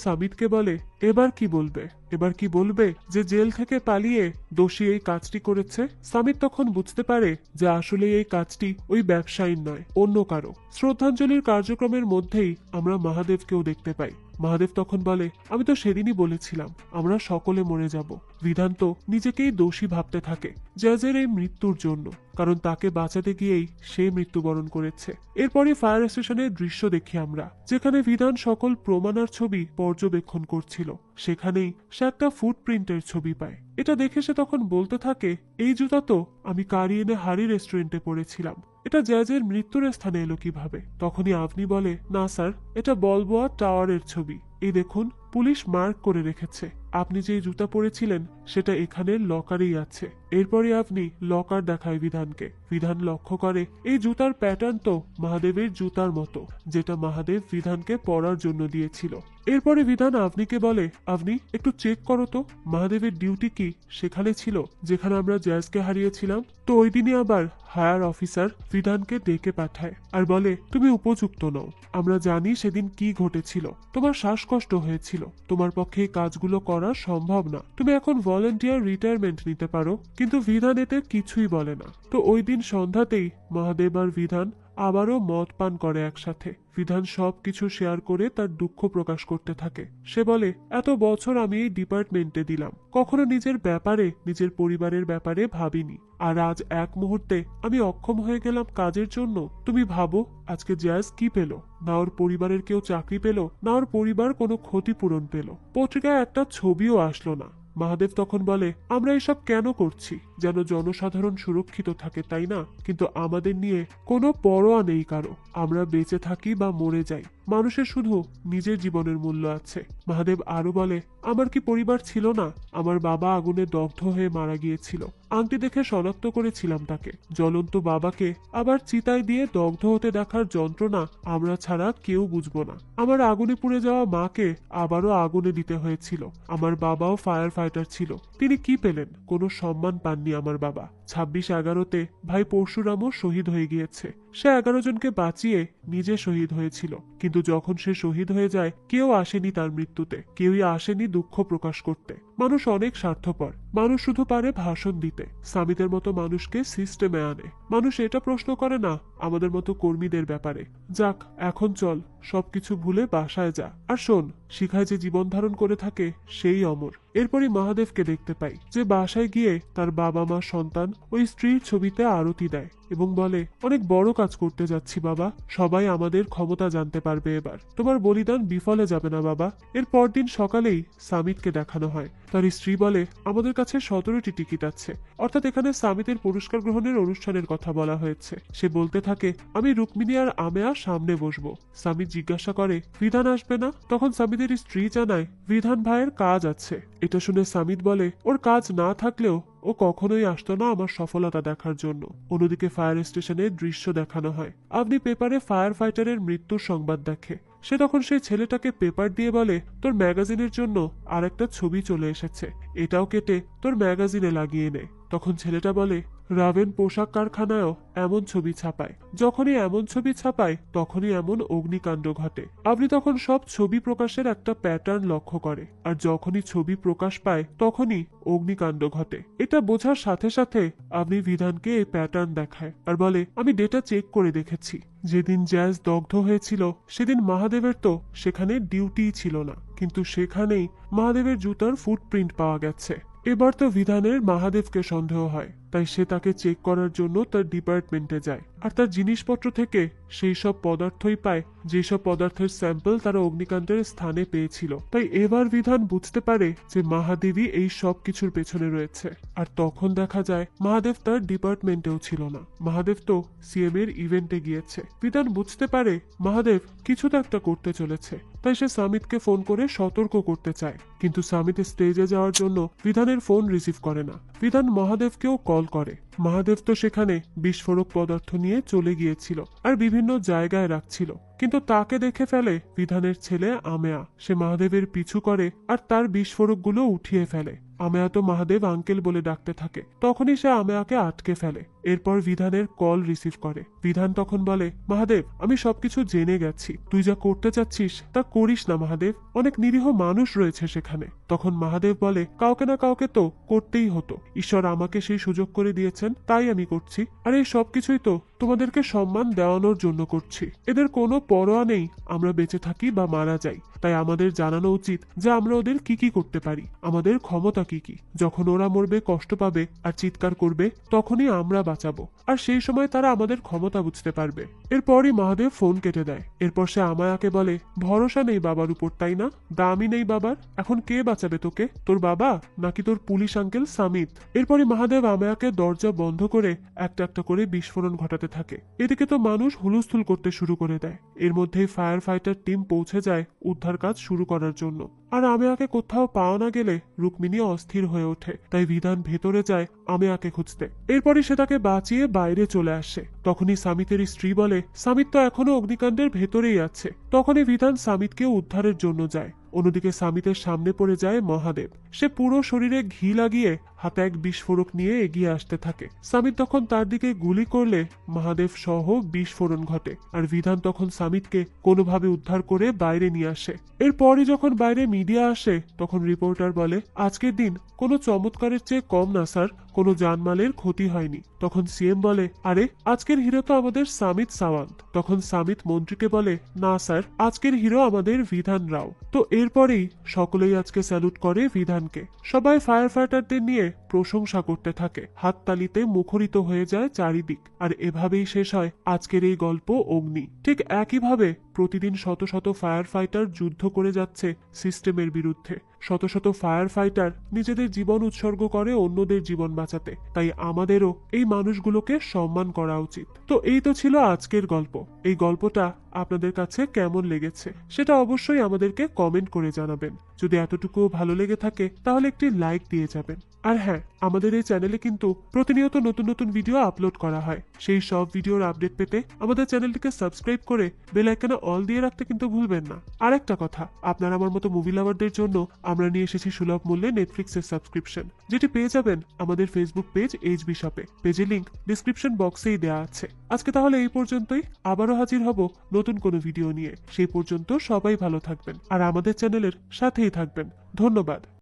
সামিতকে বলে, এবার কি বলবে? এবার কি বলবে যে জেল থেকে পালিয়ে দোষী এই কাজটি করেছে? সামিত তখন বুঝতে পারে যে আসলে এই কাজটি ওই ব্যবসায়ীর নয়, অন্য কারো। শ্রদ্ধাঞ্জলির কার্যক্রমের মধ্যেই আমরা মহাদেবকেও দেখতে পাই। মহাদেব তখন বলে, আমি তো সেদিনই বলেছিলাম আমরা সকলে মরে যাব। বিধান তো নিজেকেই দোষী ভাবতে থাকে জাজের এই মৃত্যুর জন্য, কারণ তাকে বাঁচাতে গিয়েই সে মৃত্যুবরণ করেছে। এরপরই ফায়ার স্টেশনের দৃশ্য দেখি আমরা, যেখানে বিধান সকল প্রমাণার ছবি পর্যবেক্ষণ করছিল। সেখানেই সে একটা ফুটপ্রিন্টের ছবি পায়। এটা দেখে সে তখন বলতে থাকে, এই জুতা তো আমি কারিয়েনে হারি রেস্টুরেন্টে পড়েছিলাম, এটা জ্যাজের মৃত্যুর স্থানে এলো কিভাবে? তখনই আপনি বলে, না স্যার, এটা বলবোয়া টাওয়ারের ছবি। এই দেখুন, পুলিশ মার্ক করে রেখেছে আপনি যে জুতা পরেছিলেন সেটা এখানের লকারেই আছে। এরপরে আপনি লকার দেখায় বিধানকে। বিধান লক্ষ্য করে এই জুতার প্যাটার্ন তো মহাদেবের জুতার মতো, যেটা মহাদেব বিধানকে পরার জন্য দিয়েছিল। এরপরে বিধান আপনিকে বলে, আপনি একটু চেক করো তো মহাদেবের ডিউটি কি সেখানে ছিল যেখানে আমরা জ্যাজকে হারিয়েছিলাম। তো ওই দিনই আবার হায়ার অফিসার বিধানকে ডেকে পাঠায় আর বলে, তুমি উপযুক্ত নও। আমরা জানি সেদিন কি ঘটেছিল, তোমার শ্বাসকষ্ট হয়েছিল, তোমার পক্ষে এই কাজগুলো করা সম্ভব না, তুমি এখন ভলেন্টিয়ার রিটায়ারমেন্ট নিতে পারো। কিন্তু বিধান এতে কিছুই বলে না। তো ওই দিন সন্ধ্যাতেই মহাদেব আর বিধান আবারও মদ পান করে একসাথে। বিধান সবকিছু শেয়ার করে তার দুঃখ প্রকাশ করতে থাকে। সে বলে, এত বছর আমি এই ডিপার্টমেন্টে দিলাম, কখনো নিজের ব্যাপারে, নিজের পরিবারের ব্যাপারে ভাবিনি, আর আজ এক মুহূর্তে আমি অক্ষম হয়ে গেলাম কাজের জন্য। তুমি ভাবো আজকে জ্যাজ কি পেল? না ওর পরিবারের কেউ চাকরি পেল, না ওর পরিবার কোনো ক্ষতিপূরণ পেল, পত্রিকায় একটা ছবিও আসলো না। মহাদেব তখন বলে, আমরা এসব কেন করছি? যেন জনসাধারণ সুরক্ষিত থাকে, তাই না? কিন্তু আমাদের নিয়ে কোনো পরোয়া নেই কারো। আমরা বেঁচে থাকি বা মরে যাই, মানুষের শুধু নিজের জীবনের মূল্য আছে। মহাদেব আরো বলে, আমার কি পরিবার ছিল না? আমার বাবা আগুনে দগ্ধ হয়ে মারা গিয়েছিল, আংটি দেখে শনাক্ত করেছিলাম তাকে। জ্বলন্ত বাবাকে আবার চিতায় দিয়ে দগ্ধ হতে দেখার যন্ত্রণা আমরা ছাড়া কেউ বুঝবো না। আমার আগুনে পুড়ে যাওয়া মাকে আবারও আগুনে দিতে হয়েছিল। আমার বাবাও ফায়ার ফাইটার ছিল, তিনি কি পেলেন? কোনো সম্মান পাননি আমার বাবা। 26/11-তে ভাই পরশুরামও শহীদ হয়ে গিয়েছে। সে 11 জনকে বাঁচিয়ে নিজে শহীদ হয়েছিল, কিন্তু যখন সে শহীদ হয়ে যায় কেউ আসেনি তার মৃত্যুতে, কেউই আসেনি দুঃখ প্রকাশ করতে। মানুষ অনেক স্বার্থপর, মানুষ শুধু পারে ভাষণ দিতে, সামিতের মতো মানুষকে সিস্টেমে আনে। মানুষ এটা প্রশ্ন করে না আমাদের মতো কর্মীদের ব্যাপারে। যাক, এখন চল, সবকিছু ভুলে বাসায় যা। আর শোন, শিখায় যে জীবন ধারণ করে থাকে সেই অমর। এরপরই মহাদেবকে দেখতে পাই যে বাসায় গিয়ে তার বাবা মা সন্তান ওই স্ত্রীর ছবিতে আরতি দেয় এবং বলে, অনেক বড় কাজ করতে যাচ্ছি বাবা, সবাই আমাদের ক্ষমতা জানতে পারবে এবার, তোমার বলিদান বিফলে যাবে না বাবা। এর পরদিন সকালেই সামিতকে দেখানো হয়। তার স্ত্রী বলে, আমাদের কাছে 17টি টিকিট আছে, অর্থাৎ এখানে সামিতের পুরস্কার গ্রহণের অনুষ্ঠানের কথা বলা হয়েছে। সে বলতে থাকে, আমি রুক্মিণী আর আমেয়া সামনে বসবো। সামিত জিজ্ঞাসা করে, বিধান আসবে না? তখন সামিতের স্ত্রী জানায়, বিধান ভাইয়ের কাজ আছে। এটা শুনে সামিত বলে, ওর কাজ না থাকলেও ও কখনোই আসতো না আমার সফলতা দেখার জন্য। অন্যদিকে ফায়ার স্টেশনের দৃশ্য দেখানো হয়। আপনি পেপারে ফায়ার ফাইটারের মৃত্যুর সংবাদ দেখে। সে তখন সেই ছেলেটাকে পেপার দিয়ে বলে, তোর ম্যাগাজিনের জন্য আর একটা ছবি চলে এসেছে, এটাও কেটে তোর ম্যাগাজিনে লাগিয়ে নে। তখন ছেলেটা বলে, রাভেন পোশাক কারখানায়ও এমন ছবি ছাপায়, যখনই এমন ছবি ছাপায় তখনই এমন অগ্নিকাণ্ড ঘটে। আপনি তখন সব ছবি প্রকাশের একটা প্যাটার্ন লক্ষ্য করে, আর যখনই ছবি প্রকাশ পায় তখনই অগ্নিকাণ্ড ঘটে। এটা বোঝার সাথে সাথে আপনি বিধানকে এই প্যাটার্ন দেখায় আর বলে, আমি ডেটা চেক করে দেখেছি, যেদিন জ্যাজ দগ্ধ হয়েছিল সেদিন মহাদেবের তো সেখানে ডিউটিই ছিল না, কিন্তু সেখানেই মহাদেবের জুতার ফুটপ্রিন্ট পাওয়া গেছে। এবার তো বিধানের মহাদেবকে সন্দেহ হয়, তাই সে তাকে চেক করার জন্য তার ডিপার্টমেন্টে যায়, আর তার জিনিসপত্র থেকে সেই সব পদার্থই পায় যেসব পদার্থের স্যাম্পল তারা অগ্নিকাণ্ডের স্থানে পেয়েছিল। তাই এবার বিধান বুঝতে পারে যে মহাদেবী এই সব কিছুর পেছনে রয়েছে। আর তখন দেখা যায় মহাদেব তার ডিপার্টমেন্টেও ছিল না, মহাদেব তো সিএম এর ইভেন্টে গিয়েছে। বিধান বুঝতে পারে মহাদেব কিছু তো একটা করতে চলেছে, তাই সে সামিতকে ফোন করে সতর্ক করতে চায়, কিন্তু সামিত স্টেজে যাওয়ার জন্য বিধানের ফোন রিসিভ করে না। বিধান মহাদেবকেও কল করে। মহাদেব তো সেখানে বিস্ফোরক পদার্থ নিয়ে চলে গিয়েছিল আর বিভিন্ন জায়গায় রাখছিল, কিন্তু তাকে দেখে ফেলে বিধানের ছেলে আমেয়া। সে মহাদেবের পিছু করে আর তার বিস্ফোরকগুলো উঠিয়ে ফেলে। আমেয়া তো মহাদেব আঙ্কেল বলে ডাকতে থাকে, তখনই সে আমেয়াকে আটকে ফেলে। এরপর বিধানের কল রিসিভ করে। বিধান তখন বলে, মহাদেব আমি সবকিছু জেনে গেছি, তুই যা করতে চাচ্ছিস তা করিস না মহাদেব, অনেক নিরীহ মানুষ রয়েছে সেখানে। তখন মহাদেব বলে, কাউকে না কাউকে তো করতেই হতো, ঈশ্বর আমাকে সেই সুযোগ করে দিয়েছেন তাই আমি করছি, আর এই সবকিছুই তো তোমাদেরকে সম্মান দেওয়ানোর জন্য করছি। এদের কোনো পরোয়া নেই আমরা বেঁচে থাকি বা মারা যাই, তাই আমাদের জানানো উচিত যে আমরা ওদের কি কি করতে পারি, আমাদের ক্ষমতা কি কি। যখন ওরা মরবে, কষ্ট পাবে আর চিৎকার করবে, তখনই আমরা বাঁচাবো, আর সেই সময় তারা আমাদের ক্ষমতা বুঝতে পারবে। এরপরই মহাদেব ফোন কেটে দেয়। এরপর সে আমায়াকে বলে, ভরসা নেই বাবার উপর, তাই না? দামই নেই বাবার, এখন কে বাঁচাবে তোকে, তোর বাবা নাকি তোর পুলিশ আঙ্কেল সামিত? এরপরই মহাদেব আমায়াকে দরজা বন্ধ করে একটা একটা করে বিস্ফোরণ ঘটাতে থাকে। এদিকে তো মানুষ হুলস্থুল করতে শুরু করে দেয়। এর মধ্যেই ফায়ার ফাইটার টিম পৌঁছে যায় উদ্ধার কাজ শুরু করার জন্য। আর আমেয়াকে কোথাও পাওয়া না গেলে রুক্মিণী অস্থির হয়ে ওঠে, তাই বিধান ভেতরে যায় আমেয়াকে খুঁজতে। এরপরই সে তাকে বাঁচিয়ে বাইরে চলে আসে। তখনই সামিতের স্ত্রী বলে, সামিত তো এখনো অগ্নিকাণ্ডের ভেতরেই আছে। তখনই বিধান সামিতকে উদ্ধারের জন্য যায়। অন্যদিকে সামিতের সামনে পড়ে যায় মহাদেব। সে পুরো শরীরে ঘি লাগিয়ে হাতে এক বিস্ফোরক নিয়ে এগিয়ে আসতে থাকে। সামিত তখন তার দিকে গুলি করলে মহাদেব সহ বিস্ফোরণ ঘটে, আর বিধান তখন সামিতকে কোনোভাবে উদ্ধার করে বাইরে নিয়ে আসে। এরপরই যখন বাইরে মিডিয়া আসে তখন রিপোর্টার বলে, আজকের দিন কোনো চমৎকারের চেয়ে কম না স্যার, কোনো জানমালের ক্ষতি হয়নি। তখন সিএম বলে, আরে আজকের হিরো তো আমাদের সামিত সাওয়ান্ত। তখন সামিত মন্ত্রীকে বলে, না স্যার, আজকের হিরো আমাদের বিধান রাও। তো এরপরেই সকলেই আজকে স্যালুট করে বিধানকে। সবাই ফায়ার ফাইটারদের নিয়ে প্রশংসা করতে থাকে, হাততালিতে মুখরিত হয়ে যায় চারিদিক। আর এভাবেই শেষ হয় আজকের এই গল্প অগ্নি। ঠিক একইভাবে প্রতিদিন শত শত ফায়ার ফাইটার যুদ্ধ করে যাচ্ছে সিস্টেমের বিরুদ্ধে। শত শত ফায়ার ফাইটার নিজেদের জীবন উৎসর্গ করে অন্যদের জীবন বাঁচাতে। তাই আমাদেরও এই মানুষগুলোকে সম্মান করা উচিত। তো এই তো ছিল আজকের গল্প। এই গল্পটা আপনাদের কাছে কেমন লেগেছে সেটা অবশ্যই আমাদেরকে কমেন্ট করে জানাবেন। যদি এতটুকুও ভালো লেগে থাকে তাহলে একটি লাইক দিয়ে যাবেন। আর হ্যাঁ, আমাদের এই চ্যানেলে কিন্তু প্রতিনিয়ত নতুন নতুন ভিডিও আপলোড করা হয়। সেই সব ভিডিওর আপডেট পেতে আমাদের চ্যানেলটিকে সাবস্ক্রাইব করে বেল আইকনে অল দিয়ে রাখতে কিন্তু ভুলবেন না। আরেকটা কথা, আপনারা আমার মতো মুভি লাভারদের জন্য আমরা নিয়ে এসেছি সুলভ মূল্যে নেটফ্লিক্সের সাবস্ক্রিপশন, যেটি পেয়ে যাবেন আমাদের ফেসবুক পেজ এইচবি শপে। পেজের লিংক ডিসক্রিপশন বক্সেই দেওয়া আছে। আজকে তাহলে এই পর্যন্তই, আবারও হাজির হব নতুন কোনো ভিডিও নিয়ে। সেই পর্যন্ত সবাই ভালো থাকবেন আর আমাদের চ্যানেলের সাথেই থাকবেন। ধন্যবাদ।